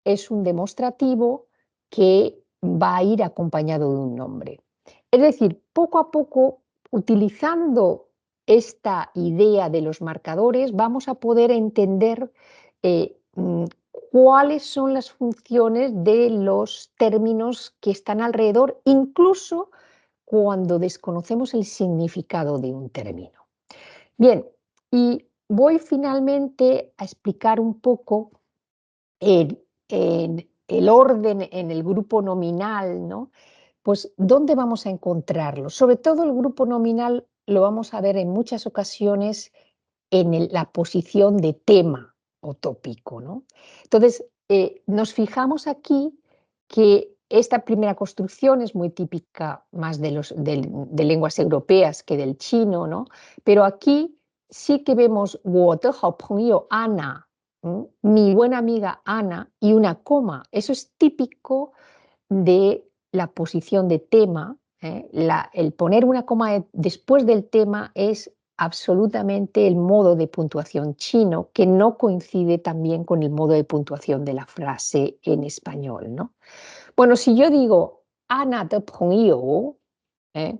es un demostrativo que va a ir acompañado de un nombre. Es decir, poco a poco, utilizando esta idea de los marcadores, vamos a poder entender cuáles son las funciones de los términos que están alrededor, incluso cuando desconocemos el significado de un término. Bien, y voy finalmente a explicar un poco el orden en el grupo nominal, ¿no? Pues, ¿dónde vamos a encontrarlo? Sobre todo el grupo nominal lo vamos a ver en muchas ocasiones en la posición de tema o tópico, ¿no? Entonces, nos fijamos aquí que esta primera construcción es muy típica más de lenguas europeas que del chino, ¿no? Pero aquí sí que vemos 我的好朋友 Ana, mi buena amiga Ana, y una coma. Eso es típico de la posición de tema. El poner una coma después del tema es absolutamente el modo de puntuación chino, que no coincide también con el modo de puntuación de la frase en español, ¿no? Bueno, si yo digo Ana de 朋友, ¿eh?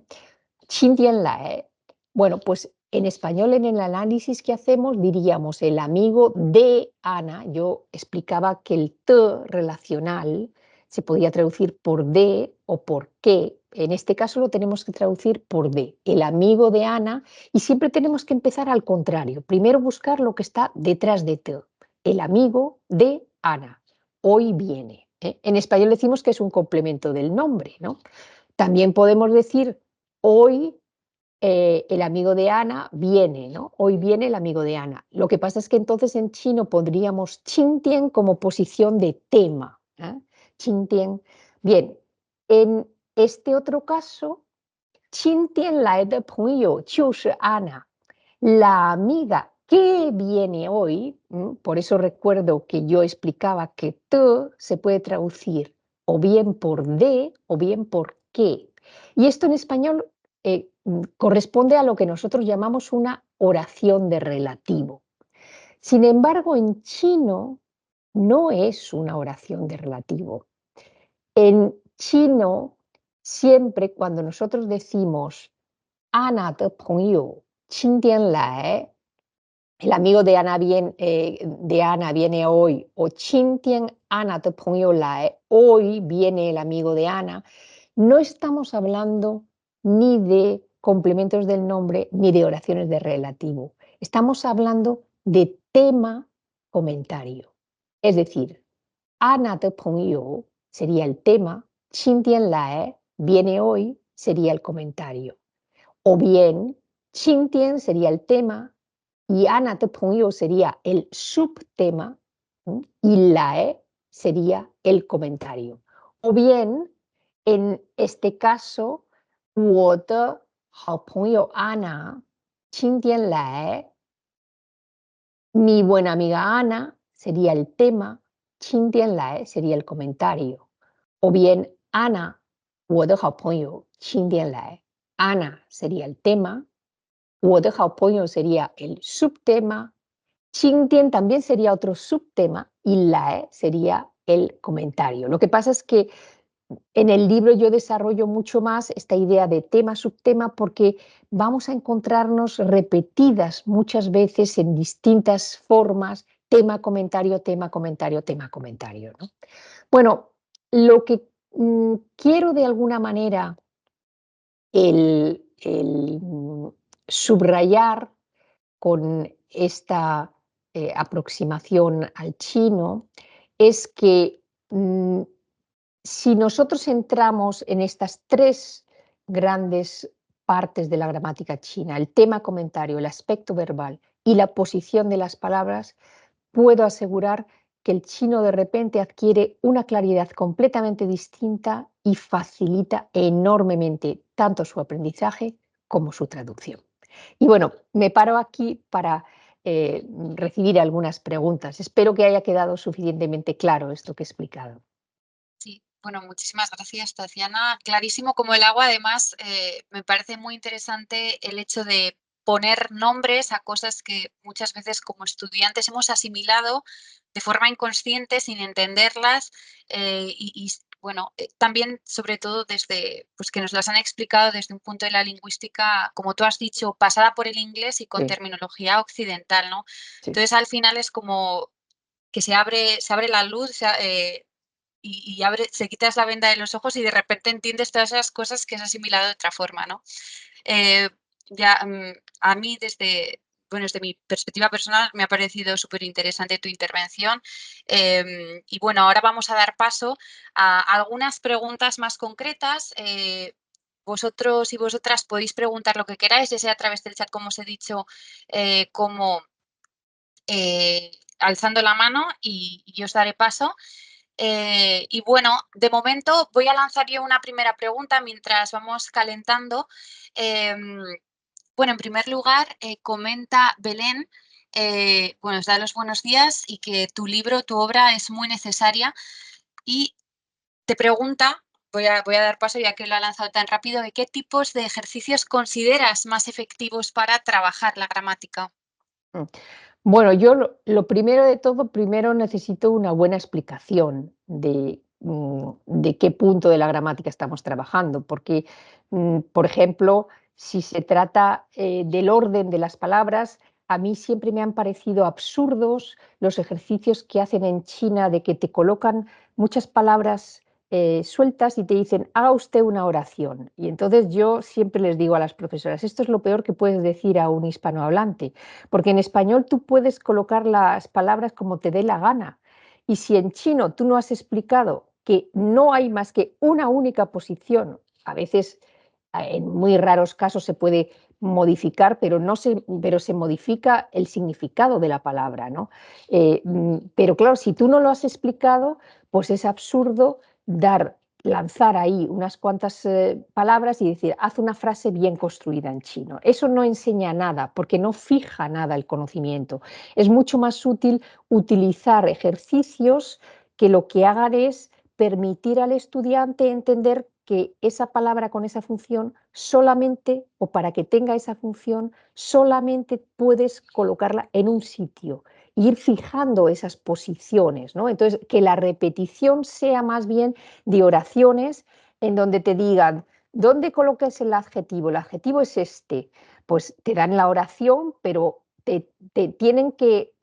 今天来, bueno, pues en español en el análisis que hacemos diríamos el amigo de Ana. Yo explicaba que el te relacional se podía traducir por de o por qué. En este caso lo tenemos que traducir por de, el amigo de Ana, y siempre tenemos que empezar al contrario. Primero buscar lo que está detrás de te, el amigo de Ana. Hoy viene. En español decimos que es un complemento del nombre, ¿no? También podemos decir hoy el amigo de Ana viene, ¿no? Hoy viene el amigo de Ana. Lo que pasa es que entonces en chino pondríamos qingtian como posición de tema. Qingtian. Bien, en este otro caso, 今天来的朋友就是Ana, la amiga que viene hoy. Por eso recuerdo que yo explicaba que te se puede traducir o bien por de o bien por qué. Y esto en español corresponde a lo que nosotros llamamos una oración de relativo. Sin embargo, en chino no es una oración de relativo. En chino, siempre cuando nosotros decimos Ana de 朋友今天来, el amigo de Ana viene hoy, o 今天 Ana de 朋友来, hoy viene el amigo de Ana, no estamos hablando ni de complementos del nombre ni de oraciones de relativo. Estamos hablando de tema comentario. Es decir, Ana de 朋友 sería el tema, 今天来 viene hoy sería el comentario. O bien, 今天 sería el tema y Ana de 朋友 sería el subtema, y lae sería el comentario. O bien, en este caso, 我的好朋友 Ana 今天来, mi buena amiga Ana sería el tema, 今天来 sería el comentario. O bien, Ana, 我的好朋友今天来, Ana sería el tema, 我的好朋友 sería el subtema Xingtian también sería otro subtema y Lae sería el comentario. Lo que pasa es que en el libro yo desarrollo mucho más esta idea de tema-subtema porque vamos a encontrarnos repetidas muchas veces en distintas formas, tema, comentario, tema, comentario, tema, comentario, ¿no? Bueno, lo que quiero de alguna manera subrayar con esta aproximación al chino es que si nosotros entramos en estas tres grandes partes de la gramática china, el tema comentario, el aspecto verbal y la posición de las palabras, puedo asegurar que el chino de repente adquiere una claridad completamente distinta y facilita enormemente tanto su aprendizaje como su traducción. Y bueno, me paro aquí para recibir algunas preguntas. Espero que haya quedado suficientemente claro esto que he explicado. Sí, bueno, muchísimas gracias, Tatiana. Clarísimo como el agua. Además, me parece muy interesante el hecho de poner nombres a cosas que muchas veces como estudiantes hemos asimilado de forma inconsciente, sin entenderlas, bueno, también sobre todo desde, pues que nos las han explicado desde un punto de la lingüística, como tú has dicho, pasada por el inglés y con Sí, terminología occidental, ¿no? sí. Entonces, al final es como que se abre la luz, se quitas la venda de los ojos y de repente entiendes todas esas cosas que has asimilado de otra forma, ¿no? Eh, ya, a mí desde mi perspectiva personal me ha parecido súper interesante tu intervención. Y bueno, ahora vamos a dar paso a algunas preguntas más concretas. Vosotros y vosotras podéis preguntar lo que queráis, ya sea a través del chat, como os he dicho, como alzando la mano y yo os daré paso. Y bueno, de momento voy a lanzar yo una primera pregunta mientras vamos calentando. Em, bueno, en primer lugar, comenta Belén, bueno, os da los buenos días y que tu libro, tu obra es muy necesaria y te pregunta, voy a dar paso ya que lo ha lanzado tan rápido, de qué tipos de ejercicios consideras más efectivos para trabajar la gramática. Mm. Bueno, yo lo primero de todo, primero necesito una buena explicación de qué punto de la gramática estamos trabajando, porque, por ejemplo, si se trata del orden de las palabras, a mí siempre me han parecido absurdos los ejercicios que hacen en China de que te colocan muchas palabras sueltas y te dicen, haga usted una oración. Y entonces yo siempre les digo a las profesoras, esto es lo peor que puedes decir a un hispanohablante porque en español tú puedes colocar las palabras como te dé la gana. Y si en chino tú no has explicado que no hay más que una única posición, a veces en muy raros casos se puede modificar, pero se modifica el significado de la palabra, ¿no? Pero claro, si tú no lo has explicado, pues es absurdo lanzar ahí unas cuantas palabras y decir, haz una frase bien construida en chino. Eso no enseña nada, porque no fija nada el conocimiento. Es mucho más útil utilizar ejercicios que lo que hagan es permitir al estudiante entender que esa palabra con esa función solamente, o para que tenga esa función, solamente puedes colocarla en un sitio ir fijando esas posiciones, ¿no? Entonces, que la repetición sea más bien de oraciones en donde te digan, ¿dónde colocas el adjetivo? El adjetivo es este. Pues te dan la oración, pero te tienen que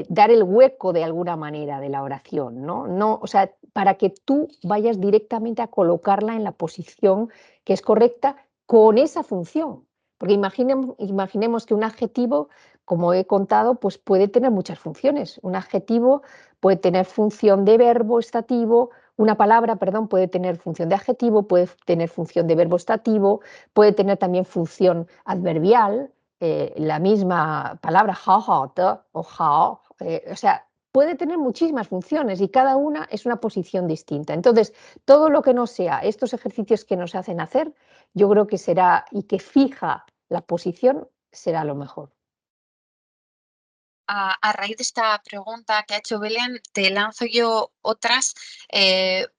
dar el hueco de alguna manera de la oración, ¿no? No, o sea, para que tú vayas directamente a colocarla en la posición que es correcta con esa función. Porque imaginemos que un adjetivo, como he contado, pues puede tener muchas funciones. Un adjetivo puede tener función de verbo estativo, una palabra, perdón, puede tener función de adjetivo, puede tener función de verbo estativo, puede tener también función adverbial, la misma palabra hao hao de o hao, o sea, puede tener muchísimas funciones y cada una es una posición distinta. Entonces, todo lo que no sea estos ejercicios que nos hacen hacer, yo creo que será y que fija la posición será lo mejor. a raíz de esta pregunta que ha hecho Belén, te lanzo yo otras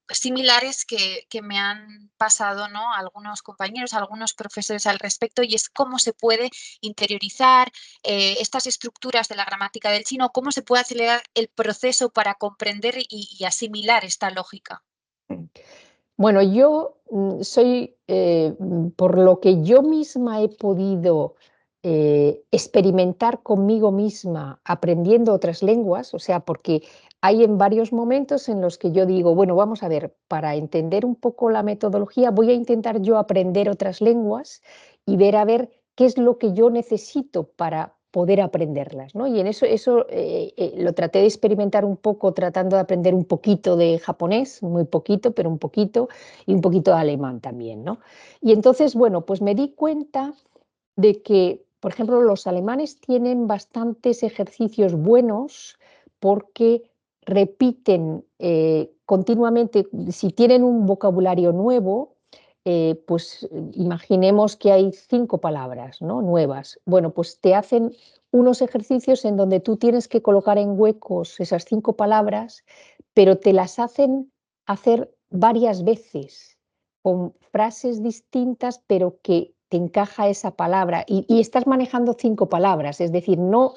similares que me han pasado, ¿no? Algunos compañeros, algunos profesores al respecto, y es cómo se puede interiorizar estas estructuras de la gramática del chino, cómo se puede acelerar el proceso para comprender y asimilar esta lógica. Bueno, yo soy, por lo que yo misma he podido experimentar conmigo misma aprendiendo otras lenguas, o sea, porque hay en varios momentos en los que yo digo, bueno, vamos a ver, para entender un poco la metodología, voy a intentar yo aprender otras lenguas y ver a ver qué es lo que yo necesito para poder aprenderlas, ¿no? Y en eso lo traté de experimentar un poco tratando de aprender un poquito de japonés, muy poquito, pero un poquito, y un poquito de alemán también, ¿no? Y entonces, bueno, pues me di cuenta de que, por ejemplo, los alemanes tienen bastantes ejercicios buenos porque repiten continuamente, si tienen un vocabulario nuevo, pues imaginemos que hay 5 palabras, ¿no? Nuevas. Bueno, pues te hacen unos ejercicios en donde tú tienes que colocar en huecos esas 5 palabras, pero te las hacen hacer varias veces con frases distintas, pero que te encaja esa palabra y estás manejando 5 palabras, es decir, no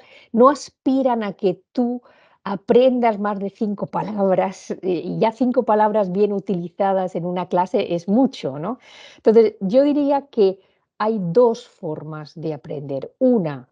aspiran a que tú aprendas más de 5 palabras, y ya 5 palabras bien utilizadas en una clase es mucho, ¿no? Entonces, yo diría que hay 2 formas de aprender. Una,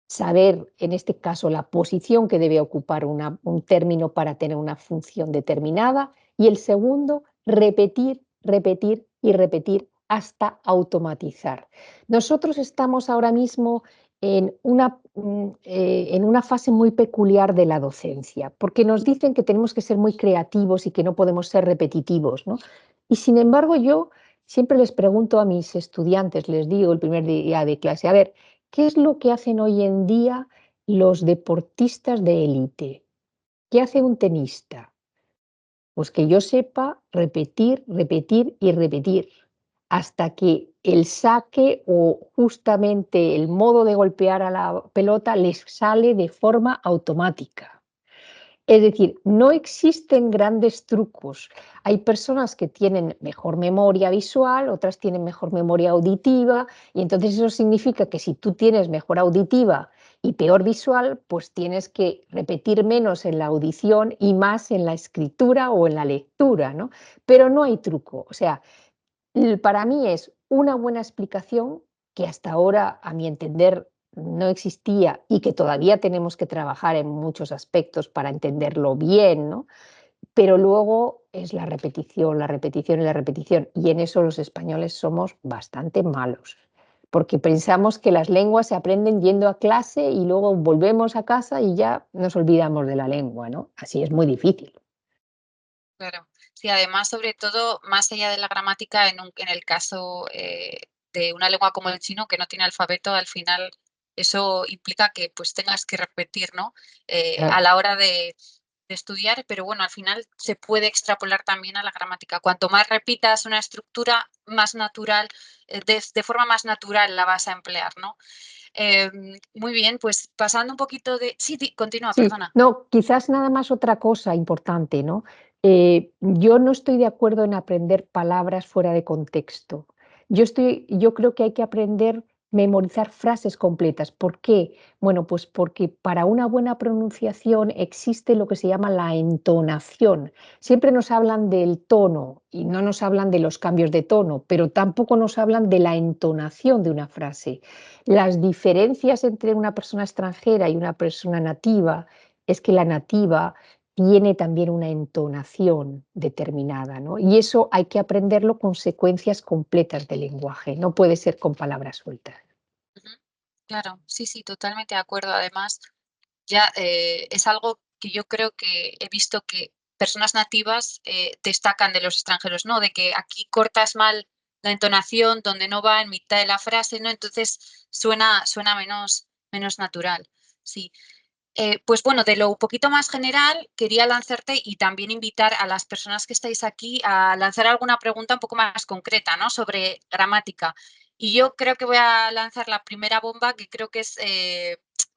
saber, en este caso, la posición que debe ocupar un término para tener una función determinada. Y el segundo, repetir, repetir y repetir hasta automatizar. Nosotros estamos ahora mismo en una fase muy peculiar de la docencia, porque nos dicen que tenemos que ser muy creativos y que no podemos ser repetitivos, ¿no? Y sin embargo, yo siempre les pregunto a mis estudiantes, les digo el primer día de clase, a ver, ¿qué es lo que hacen hoy en día los deportistas de élite? ¿Qué hace un tenista? Pues que yo sepa repetir, repetir y repetir hasta que el saque o justamente el modo de golpear a la pelota les sale de forma automática. Es decir, no existen grandes trucos. Hay personas que tienen mejor memoria visual, otras tienen mejor memoria auditiva, y entonces eso significa que si tú tienes mejor auditiva y peor visual, pues tienes que repetir menos en la audición y más en la escritura o en la lectura, ¿no? Pero no hay truco. O sea, para mí es una buena explicación que hasta ahora, a mi entender, no existía y que todavía tenemos que trabajar en muchos aspectos para entenderlo bien, ¿no? Pero luego es la repetición, la repetición y la repetición. Y en eso los españoles somos bastante malos, porque pensamos que las lenguas se aprenden yendo a clase y luego volvemos a casa y ya nos olvidamos de la lengua, ¿no? Así es muy difícil. Claro. Sí, además, sobre todo, más allá de la gramática, en el caso de una lengua como el chino, que no tiene alfabeto, al final eso implica que pues tengas que repetir, ¿no? A Claro. la hora de estudiar, pero bueno, al final se puede extrapolar también a la gramática. Cuanto más repitas una estructura, más natural, de forma más natural la vas a emplear, ¿no? Muy bien, pues pasando un poquito de... Sí, continúa, Sí, perdona. no, quizás nada más otra cosa importante, ¿no? Yo no estoy de acuerdo en aprender palabras fuera de contexto. Yo creo que hay que aprender memorizar frases completas. ¿Por qué? Bueno, pues porque para una buena pronunciación existe lo que se llama la entonación. Siempre nos hablan del tono y no nos hablan de los cambios de tono, pero tampoco nos hablan de la entonación de una frase. Las diferencias entre una persona extranjera y una persona nativa es que la nativa tiene también una entonación determinada, ¿no? Y eso hay que aprenderlo con secuencias completas de lenguaje, no puede ser con palabras sueltas. Ujú. Claro, sí, sí, totalmente de acuerdo. Además, ya es algo que yo creo que he visto que personas nativas destacan de los extranjeros, ¿no? De que aquí cortas mal la entonación, donde no va en mitad de la frase, ¿no? Entonces suena menos natural. Sí. Pues bueno, de lo un poquito más general, quería lanzarte y también invitar a las personas que estáis aquí a lanzar alguna pregunta un poco más concreta, ¿no? Sobre gramática. Y yo creo que voy a lanzar la primera bomba, que creo que es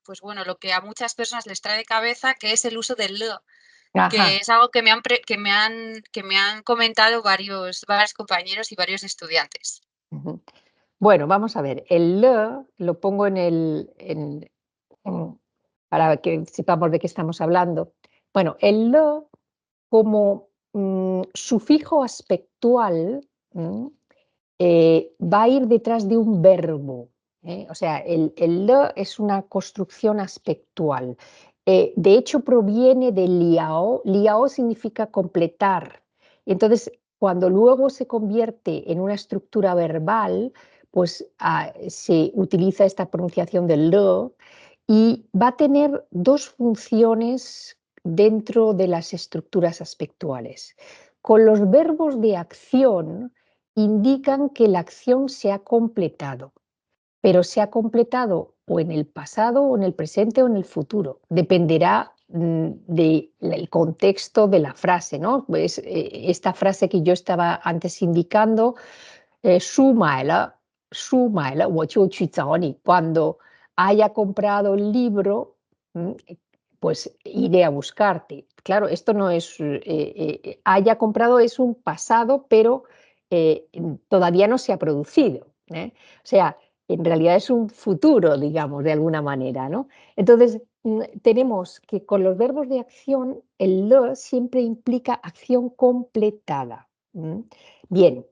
pues bueno, lo que a muchas personas les trae de cabeza, que es el uso del le, que Ajá. es algo que me han comentado varios compañeros y varios estudiantes. Ujú. Bueno, vamos a ver, el le lo pongo en- para que sepamos de qué estamos hablando. Bueno, el le como sufijo aspectual, va a ir detrás de un verbo. O sea, el le es una construcción aspectual. De hecho, proviene de liao. Liao significa completar. Entonces, cuando luego se convierte en una estructura verbal, pues se utiliza esta pronunciación del le y va a tener dos funciones dentro de las estructuras aspectuales. Con los verbos de acción, indican que la acción se ha completado, pero se ha completado o en el pasado o en el presente o en el futuro. Dependerá del contexto de la frase, ¿no? Pues, esta frase que yo estaba antes indicando, 书买了，我就去找你. Cuando haya comprado el libro, mm, pues iré a buscarte. Claro, esto no es, haya comprado es un pasado, pero todavía no se ha producido, ¿eh? O sea, en realidad es un futuro, digamos, de alguna manera, ¿no? Entonces, tenemos que con los verbos de acción, el lo siempre implica acción completada. Bien,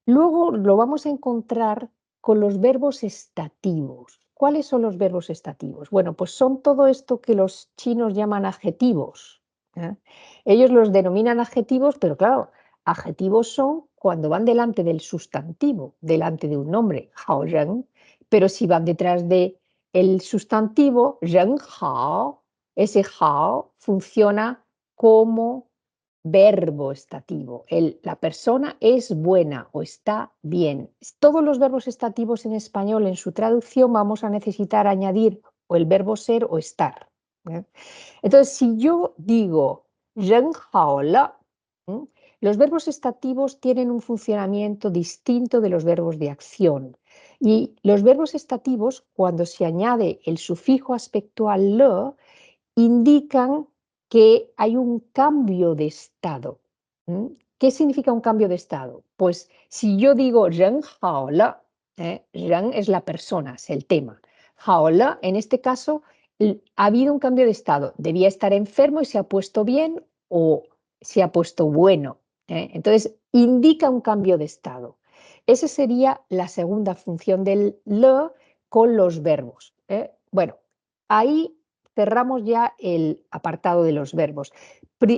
luego lo vamos a encontrar con los verbos estativos. ¿Cuáles son los verbos estativos? Bueno, pues son todo esto que los chinos llaman adjetivos, ¿eh? Ellos los denominan adjetivos, pero claro, adjetivos son cuando van delante del sustantivo, delante de un nombre, hao ren, pero si van detrás de el sustantivo, ren hao, ese hao funciona como verbo estativo. La persona es buena o está bien. Todos los verbos estativos en español, en su traducción, vamos a necesitar añadir o el verbo ser o estar, ¿eh? Entonces, si yo digo 人好了, los verbos estativos tienen un funcionamiento distinto de los verbos de acción. Y los verbos estativos, cuando se añade el sufijo aspectual le, indican que hay un cambio de estado. ¿Qué significa un cambio de estado? Pues si yo digo 人好了, ren es la persona, es el tema. 好了, en este caso, ha habido un cambio de estado. Debía estar enfermo y se ha puesto bien o se ha puesto bueno. Entonces, indica un cambio de estado. Esa sería la segunda función del le con los verbos. Bueno, ahí cerramos ya el apartado de los verbos.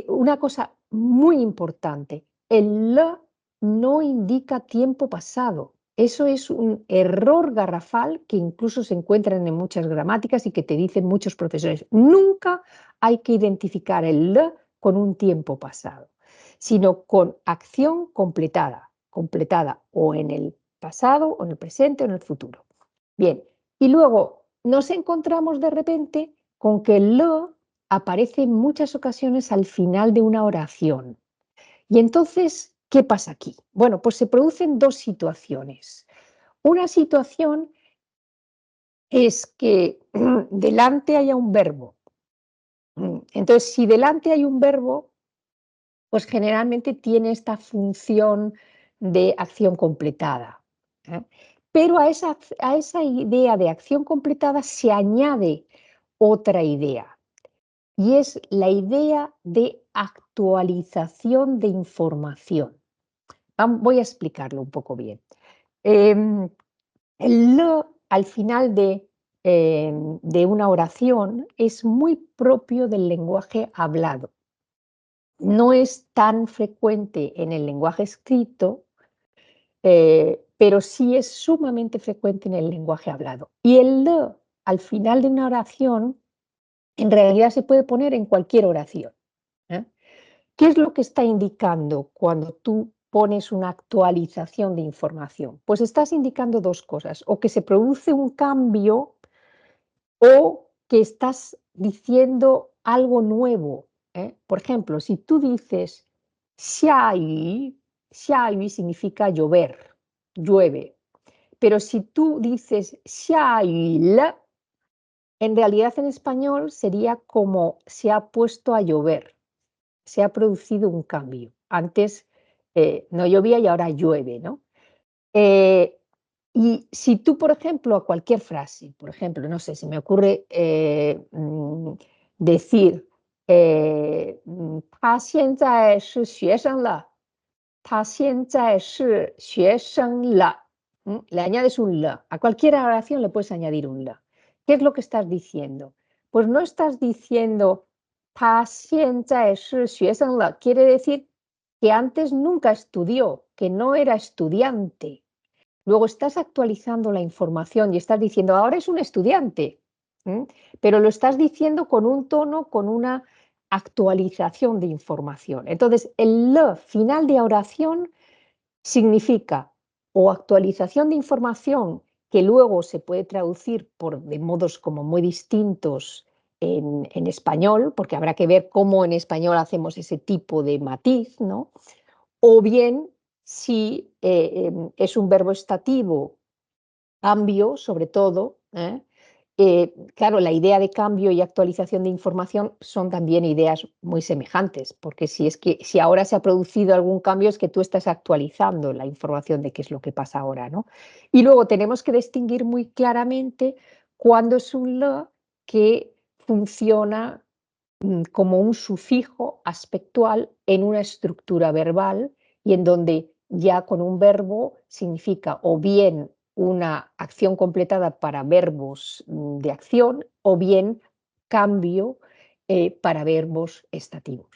Una cosa muy importante, el le no indica tiempo pasado. Eso es un error garrafal que incluso se encuentran en muchas gramáticas y que te dicen muchos profesores. Nunca hay que identificar el le con un tiempo pasado, sino con acción completada, completada o en el pasado, o en el presente, o en el futuro. Bien, y luego nos encontramos de repente con que el lo aparece en muchas ocasiones al final de una oración. Y entonces, ¿qué pasa aquí? Bueno, pues se producen dos situaciones. Una situación es que delante haya un verbo. Entonces, si delante hay un verbo, pues generalmente tiene esta función de acción completada, ¿eh? Pero a esa idea de acción completada se añade otra idea, y es la idea de actualización de información. Voy a explicarlo un poco bien. Em, el le al final de una oración es muy propio del lenguaje hablado. No es tan frecuente en el lenguaje escrito, pero sí es sumamente frecuente en el lenguaje hablado. Y el le al final de una oración en realidad se puede poner en cualquier oración, ¿eh? ¿Qué es lo que está indicando cuando tú pones una actualización de información? Pues estás indicando dos cosas, o que se produce un cambio o que estás diciendo algo nuevo, ¿eh? Por ejemplo, si tú dices 下雨 significa llover, llueve, pero si tú dices 下雨了, En realidad en español sería como se ha puesto a llover, se ha producido un cambio. Antes no llovía y ahora llueve, ¿no? Eh, y si tú, por ejemplo, a cualquier frase, por ejemplo, no sé, se me ocurre decir, 他现在是学生了，他现在是学生了. Le añades un la. A cualquier oración le puedes añadir un la. ¿Qué es lo que estás diciendo? Pues no estás diciendo 他现在是学生了, quiere decir que antes nunca estudió, que no era estudiante. Luego estás actualizando la información y estás diciendo, ahora es un estudiante, ¿m? Pero lo estás diciendo con un tono, con una actualización de información. Entonces, el le final de oración significa o actualización de información que luego se puede traducir de modos como muy distintos en español, porque habrá que ver cómo en español hacemos ese tipo de matiz, ¿no? O bien si es un verbo estativo, cambio sobre todo, ¿eh? Claro, la idea de cambio y actualización de información son también ideas muy semejantes, porque si ahora se ha producido algún cambio es que tú estás actualizando la información de qué es lo que pasa ahora, ¿no? Y luego tenemos que distinguir muy claramente cuándo es un le que funciona como un sufijo aspectual en una estructura verbal y en donde ya con un verbo significa o bien una acción completada para verbos de acción o bien cambio para verbos estativos.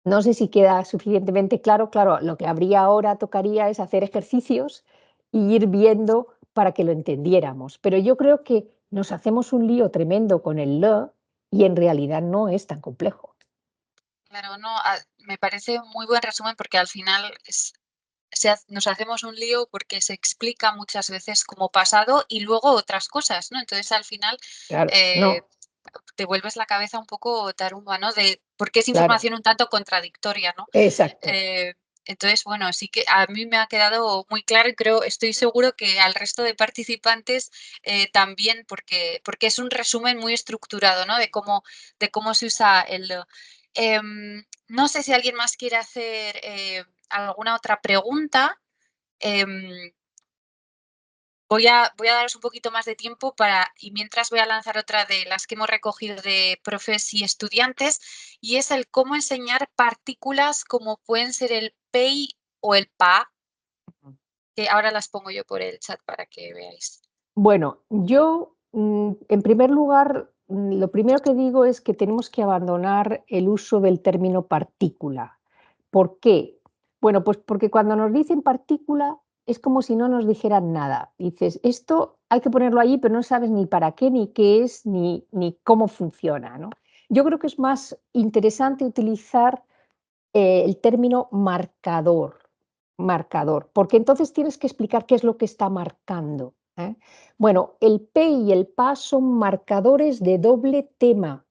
No sé si queda suficientemente claro. Claro, lo que habría ahora tocaría es hacer ejercicios y ir viendo para que lo entendiéramos. Pero yo creo que nos hacemos un lío tremendo con el le y en realidad no es tan complejo. Claro, no, me parece muy buen resumen porque al final nos hacemos un lío porque se explica muchas veces como pasado y luego otras cosas, ¿no? Entonces al final Claro, eh, no, te vuelves la cabeza un poco tarumba, ¿no? Porque es claro, información un tanto contradictoria, ¿no? exacto. Eh, entonces, bueno, sí que a mí me ha quedado muy claro y creo, estoy seguro que al resto de participantes también, porque es un resumen muy estructurado, ¿no? De cómo se usa el. No sé si alguien más quiere hacer alguna otra pregunta. Em, voy a daros un poquito más de tiempo y mientras voy a lanzar otra de las que hemos recogido de profes y estudiantes, y es el cómo enseñar partículas como pueden ser el pey o el pa, que ahora las pongo yo por el chat para que veáis. Bueno, yo, en primer lugar, lo primero que digo es que tenemos que abandonar el uso del término partícula. ¿Por qué? Bueno, pues porque cuando nos dicen partícula es como si no nos dijeran nada. Dices, esto hay que ponerlo allí, pero no sabes ni para qué, ni qué es, ni cómo funciona, ¿no? Yo creo que es más interesante utilizar el término marcador, marcador, porque entonces tienes que explicar qué es lo que está marcando, ¿eh? Bueno, el P y el PA son marcadores de doble tema.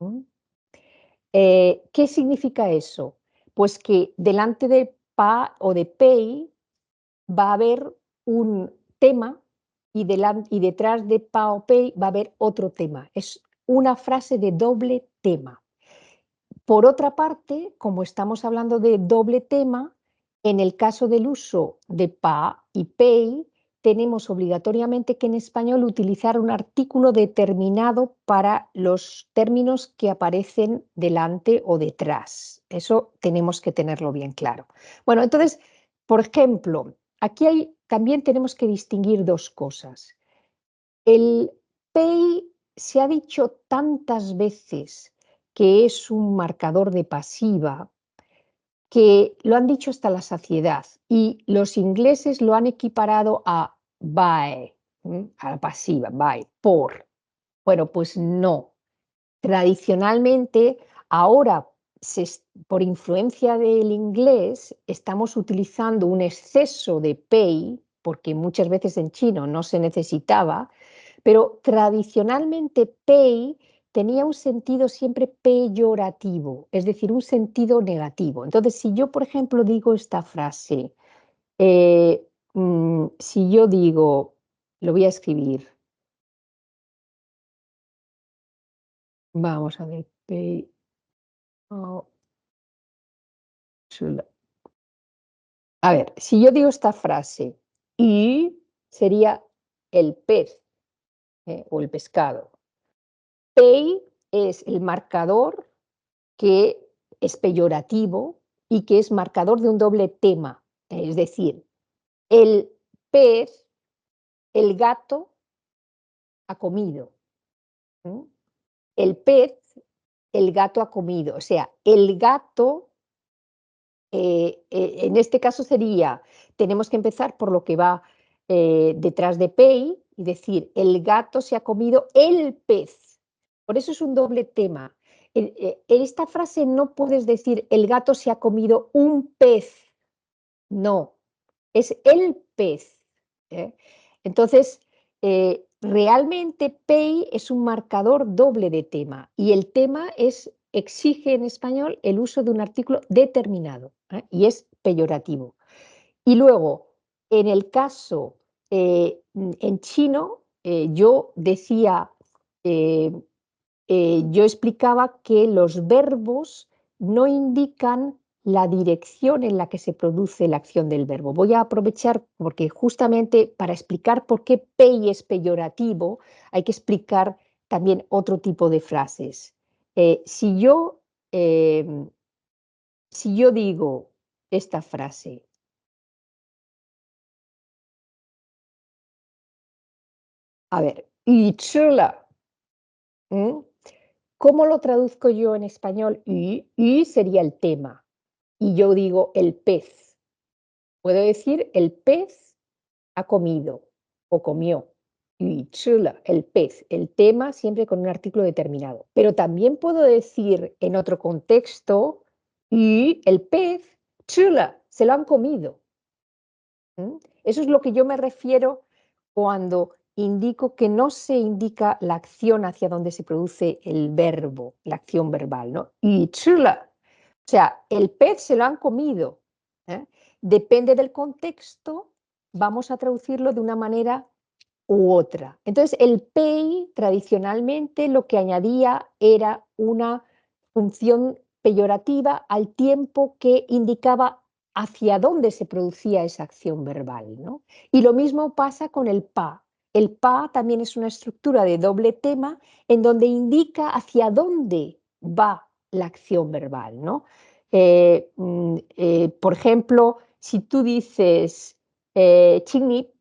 ¿M? ¿Qué significa eso? Pues que delante de PA o de PEI va a haber un tema y detrás de PA o PEI va a haber otro tema. Es una frase de doble tema. Por otra parte, como estamos hablando de doble tema, en el caso del uso de pa y pei, tenemos obligatoriamente que en español utilizar un artículo determinado para los términos que aparecen delante o detrás. Eso tenemos que tenerlo bien claro. Bueno, entonces, por ejemplo, también tenemos que distinguir dos cosas. El pay se ha dicho tantas veces que es un marcador de pasiva que lo han dicho hasta la saciedad y los ingleses lo han equiparado a by, a la pasiva, by, por. Bueno, pues no. Tradicionalmente, ahora, por influencia del inglés, estamos utilizando un exceso de pay, porque muchas veces en chino no se necesitaba, pero tradicionalmente pay tenía un sentido siempre peyorativo, es decir, un sentido negativo. Entonces, si yo, por ejemplo, digo esta frase, si yo digo, lo voy a escribir, Vamos a ver. Pei, o, chula. A ver, si yo digo esta frase, y sería el pez, o el pescado. Pei es el marcador que es peyorativo y que es marcador de un doble tema. Es decir, el pez, el gato ha comido. ¿Mm? El pez, el gato ha comido. O sea, el gato, en este caso sería, tenemos que empezar por lo que va detrás de pei y decir, el gato se ha comido el pez. Por eso es un doble tema. En esta frase no puedes decir, el gato se ha comido un pez. No, es el pez. ¿Eh? Entonces, realmente pay es un marcador doble de tema y el tema exige en español el uso de un artículo determinado, y es peyorativo. Y luego, en el caso en chino, yo decía, eh, yo explicaba que los verbos no indican la dirección en la que se produce la acción del verbo. Voy a aprovechar porque justamente para explicar por qué pay es peyorativo, hay que explicar también otro tipo de frases. Eh, si yo, eh, si yo digo esta frase, a ver, y chula, ¿cómo lo traduzco yo en español? Y sería el tema. Y yo digo el pez. Puedo decir el pez ha comido o comió. Y chula, el pez, el tema siempre con un artículo determinado. Pero también puedo decir en otro contexto y el pez, chula, se lo han comido. Eso es lo que yo me refiero cuando indico que no se indica la acción hacia donde se produce el verbo, la acción verbal, ¿no? Y chula, o sea, el pez se lo han comido. ¿Eh? Depende del contexto, vamos a traducirlo de una manera u otra. Entonces, el pay tradicionalmente lo que añadía era una función peyorativa al tiempo que indicaba hacia dónde se producía esa acción verbal, ¿no? Y lo mismo pasa con el pa. El pa también es una estructura de doble tema en donde indica hacia dónde va la acción verbal, ¿no? Por ejemplo, si tú dices 请你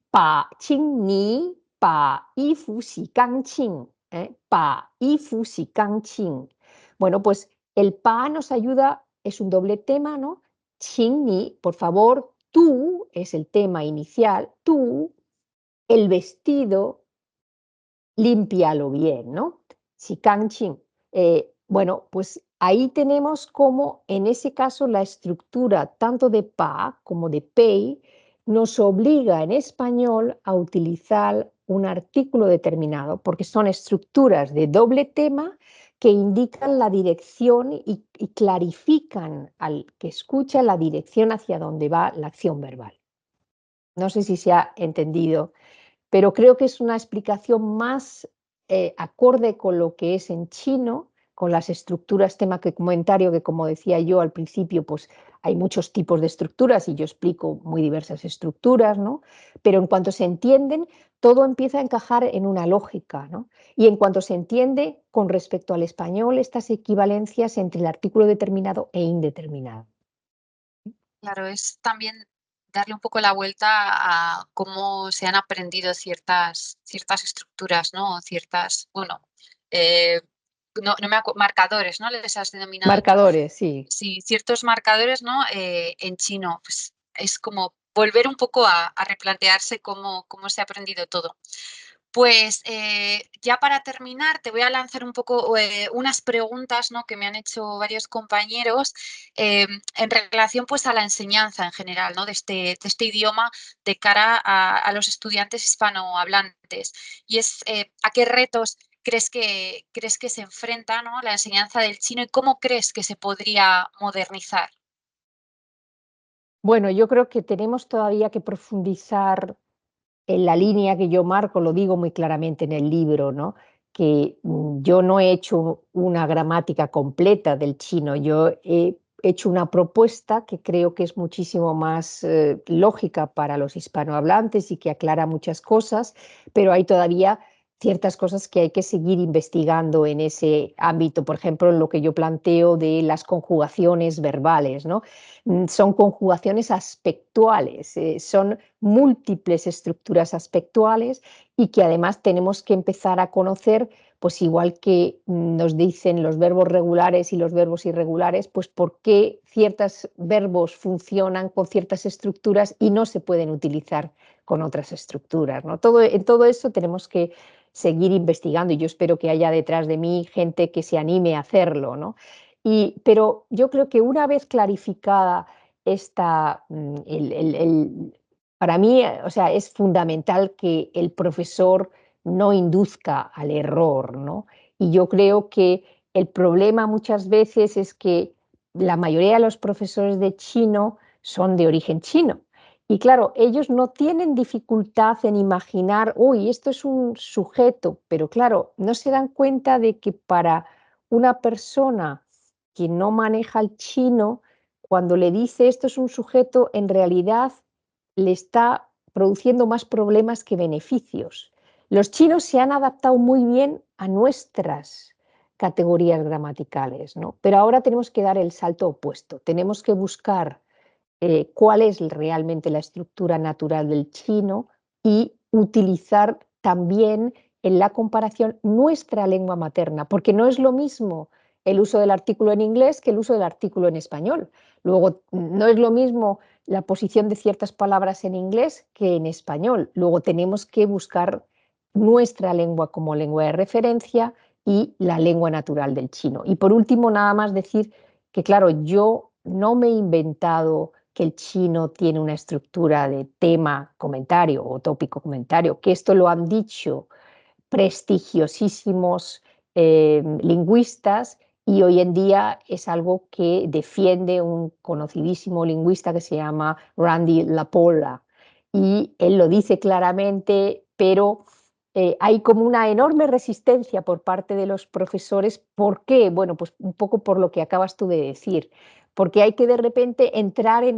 把衣服洗干净，把衣服洗干净。Bueno, pues el pa nos ayuda, es un doble tema, ¿no? 请你, por favor, tú es el tema inicial, tú, el vestido, límpialo bien, ¿no? Si canching. Bueno, pues ahí tenemos como en ese caso la estructura tanto de pa como de pei nos obliga en español a utilizar un artículo determinado, porque son estructuras de doble tema que indican la dirección y clarifican al que escucha la dirección hacia donde va la acción verbal. No sé si se ha entendido, pero creo que es una explicación más acorde con lo que es en chino, con las estructuras, tema que comentario que como decía yo al principio, pues hay muchos tipos de estructuras y yo explico muy diversas estructuras, ¿no? Pero en cuanto se entienden, todo empieza a encajar en una lógica, ¿no? Y en cuanto se entiende con respecto al español, estas equivalencias entre el artículo determinado e indeterminado. Claro, es también darle un poco la vuelta a cómo se han aprendido ciertas estructuras, ¿no? Ciertas, bueno, eh, no marcadores, ¿no? Les has denominado tú. Marcadores, sí. Sí, ciertos marcadores, ¿no? En chino, pues es como volver un poco a replantearse cómo se ha aprendido todo. Pues ya para terminar, te voy a lanzar un poco unas preguntas, ¿no? Que me han hecho varios compañeros en relación pues, a la enseñanza en general, ¿no? De este idioma de cara a los estudiantes hispanohablantes. Y es a qué retos crees que se enfrenta, ¿no? La enseñanza del chino y cómo crees que se podría modernizar. Bueno, yo creo que tenemos todavía que profundizar en la línea que yo marco, lo digo muy claramente en el libro, ¿no? que yo no he hecho una gramática completa del chino, yo he hecho una propuesta que creo que es muchísimo más lógica para los hispanohablantes y que aclara muchas cosas, pero hay todavía ciertas cosas que hay que seguir investigando en ese ámbito. Por ejemplo, lo que yo planteo de las conjugaciones verbales, ¿no? Son conjugaciones aspectuales, son múltiples estructuras aspectuales y que además tenemos que empezar a conocer, pues igual que nos dicen los verbos regulares y los verbos irregulares, pues por qué ciertos verbos funcionan con ciertas estructuras y no se pueden utilizar con otras estructuras, ¿no? En todo eso tenemos que seguir investigando y yo espero que haya detrás de mí gente que se anime a hacerlo, ¿no? Pero yo creo que una vez clarificada esta, para mí, o sea, es fundamental que el profesor no induzca al error, ¿no? Y yo creo que el problema muchas veces es que la mayoría de los profesores de chino son de origen chino. Y claro, ellos no tienen dificultad en imaginar, uy, esto es un sujeto, pero claro, no se dan cuenta de que para una persona que no maneja el chino, cuando le dice esto es un sujeto, en realidad le está produciendo más problemas que beneficios. Los chinos se han adaptado muy bien a nuestras categorías gramaticales, ¿no? Pero ahora tenemos que dar el salto opuesto, tenemos que buscar cuál es realmente la estructura natural del chino y utilizar también en la comparación nuestra lengua materna, porque no es lo mismo el uso del artículo en inglés que el uso del artículo en español. Luego, no es lo mismo la posición de ciertas palabras en inglés que en español. Luego tenemos que buscar nuestra lengua como lengua de referencia y la lengua natural del chino. Y por último, nada más decir que, claro, yo no me he inventado que el chino tiene una estructura de tema comentario o tópico comentario, que esto lo han dicho prestigiosísimos lingüistas y hoy en día es algo que defiende un conocidísimo lingüista que se llama Randy Lapolla. Y él lo dice claramente, pero hay como una enorme resistencia por parte de los profesores. ¿Por qué? Bueno, pues un poco por lo que acabas tú de decir, porque hay que de repente entrar eh,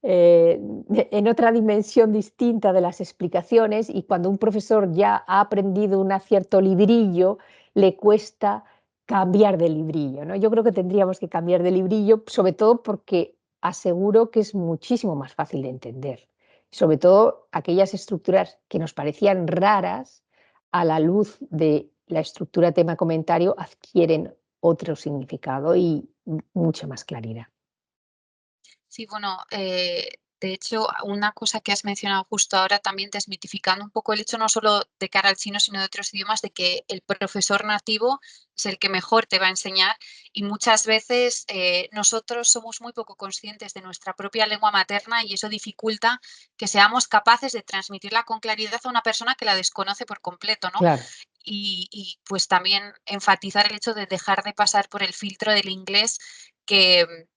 en otra dimensión distinta de las explicaciones y cuando un profesor ya ha aprendido un cierto librillo, le cuesta cambiar de librillo, ¿no? Yo creo que tendríamos que cambiar de librillo, sobre todo porque aseguro que es muchísimo más fácil de entender. Sobre todo aquellas estructuras que nos parecían raras, a la luz de la estructura tema-comentario, adquieren otro significado y mucha más claridad. Sí, bueno, de hecho, una cosa que has mencionado justo ahora también desmitificando un poco el hecho no solo de cara al chino, sino de otros idiomas, de que el profesor nativo es el que mejor te va a enseñar y muchas veces nosotros somos muy poco conscientes de nuestra propia lengua materna y eso dificulta que seamos capaces de transmitirla con claridad a una persona que la desconoce por completo, ¿no? Claro, Pues también enfatizar el hecho de dejar de pasar por el filtro del inglés que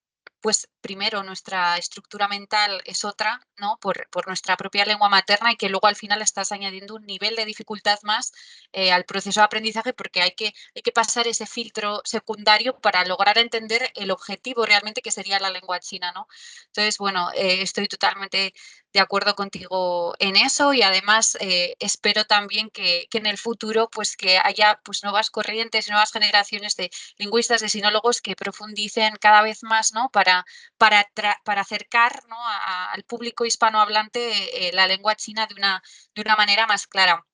pues primero nuestra estructura mental es otra, ¿no? Por nuestra propia lengua materna y que luego al final estás añadiendo un nivel de dificultad más al proceso de aprendizaje porque hay que pasar ese filtro secundario para lograr entender el objetivo realmente que sería la lengua china, ¿no? Entonces, bueno, estoy totalmente de acuerdo contigo en eso y además espero también que en el futuro pues que haya pues nuevas corrientes, nuevas generaciones de lingüistas, de sinólogos que profundicen cada vez más, ¿no? Para acercar, ¿no? Al público hispanohablante la lengua china de una manera más clara.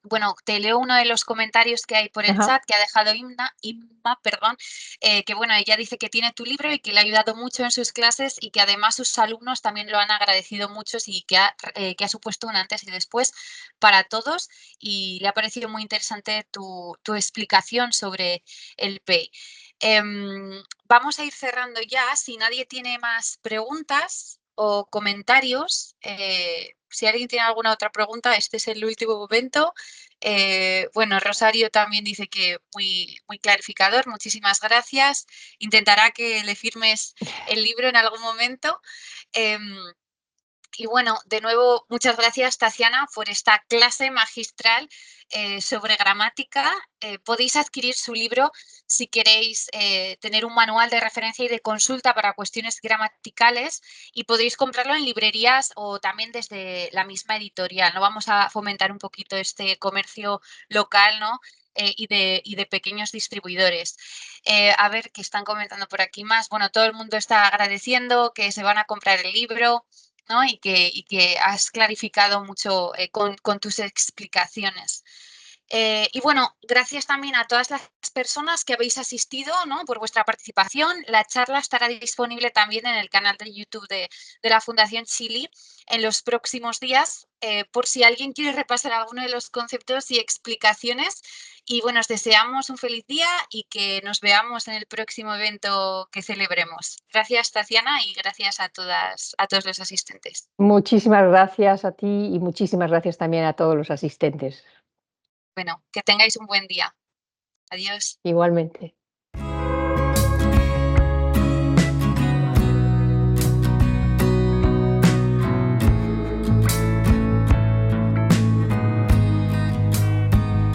Bueno, te leo uno de los comentarios que hay por el ajá. chat que ha dejado Inma, perdón, que bueno, ella dice que tiene tu libro y que le ha ayudado mucho en sus clases y que además sus alumnos también lo han agradecido mucho y que ha supuesto un antes y después para todos y le ha parecido muy interesante tu explicación sobre el PEI. Vamos a ir cerrando ya. Si nadie tiene más preguntas o comentarios, si alguien tiene alguna otra pregunta, este es el último momento. Bueno, Rosario también dice que muy clarificador, muchísimas gracias. Intentará que le firmes el libro en algún momento. Em, Y bueno, de nuevo, muchas gracias, Tatiana, por esta clase magistral sobre gramática. Podéis adquirir su libro si queréis tener un manual de referencia y de consulta para cuestiones gramaticales, y podéis comprarlo en librerías o también desde la misma editorial. ¿No? Vamos a fomentar un poquito este comercio local, ¿no? Y de pequeños distribuidores. A ver qué están comentando por aquí más. Bueno, todo el mundo está agradeciendo que se van a comprar el libro, ¿no? Y que has clarificado mucho con tus explicaciones. Y bueno, gracias también a todas las personas que habéis asistido, ¿no? Por vuestra participación. La charla estará disponible también en el canal de YouTube de la Fundación Chili en los próximos días, por si alguien quiere repasar alguno de los conceptos y explicaciones. Y bueno, os deseamos un feliz día y que nos veamos en el próximo evento que celebremos. Gracias, Tatiana, y gracias a todos los asistentes. Muchísimas gracias a ti y muchísimas gracias también a todos los asistentes. Bueno, que tengáis un buen día. Adiós. Igualmente.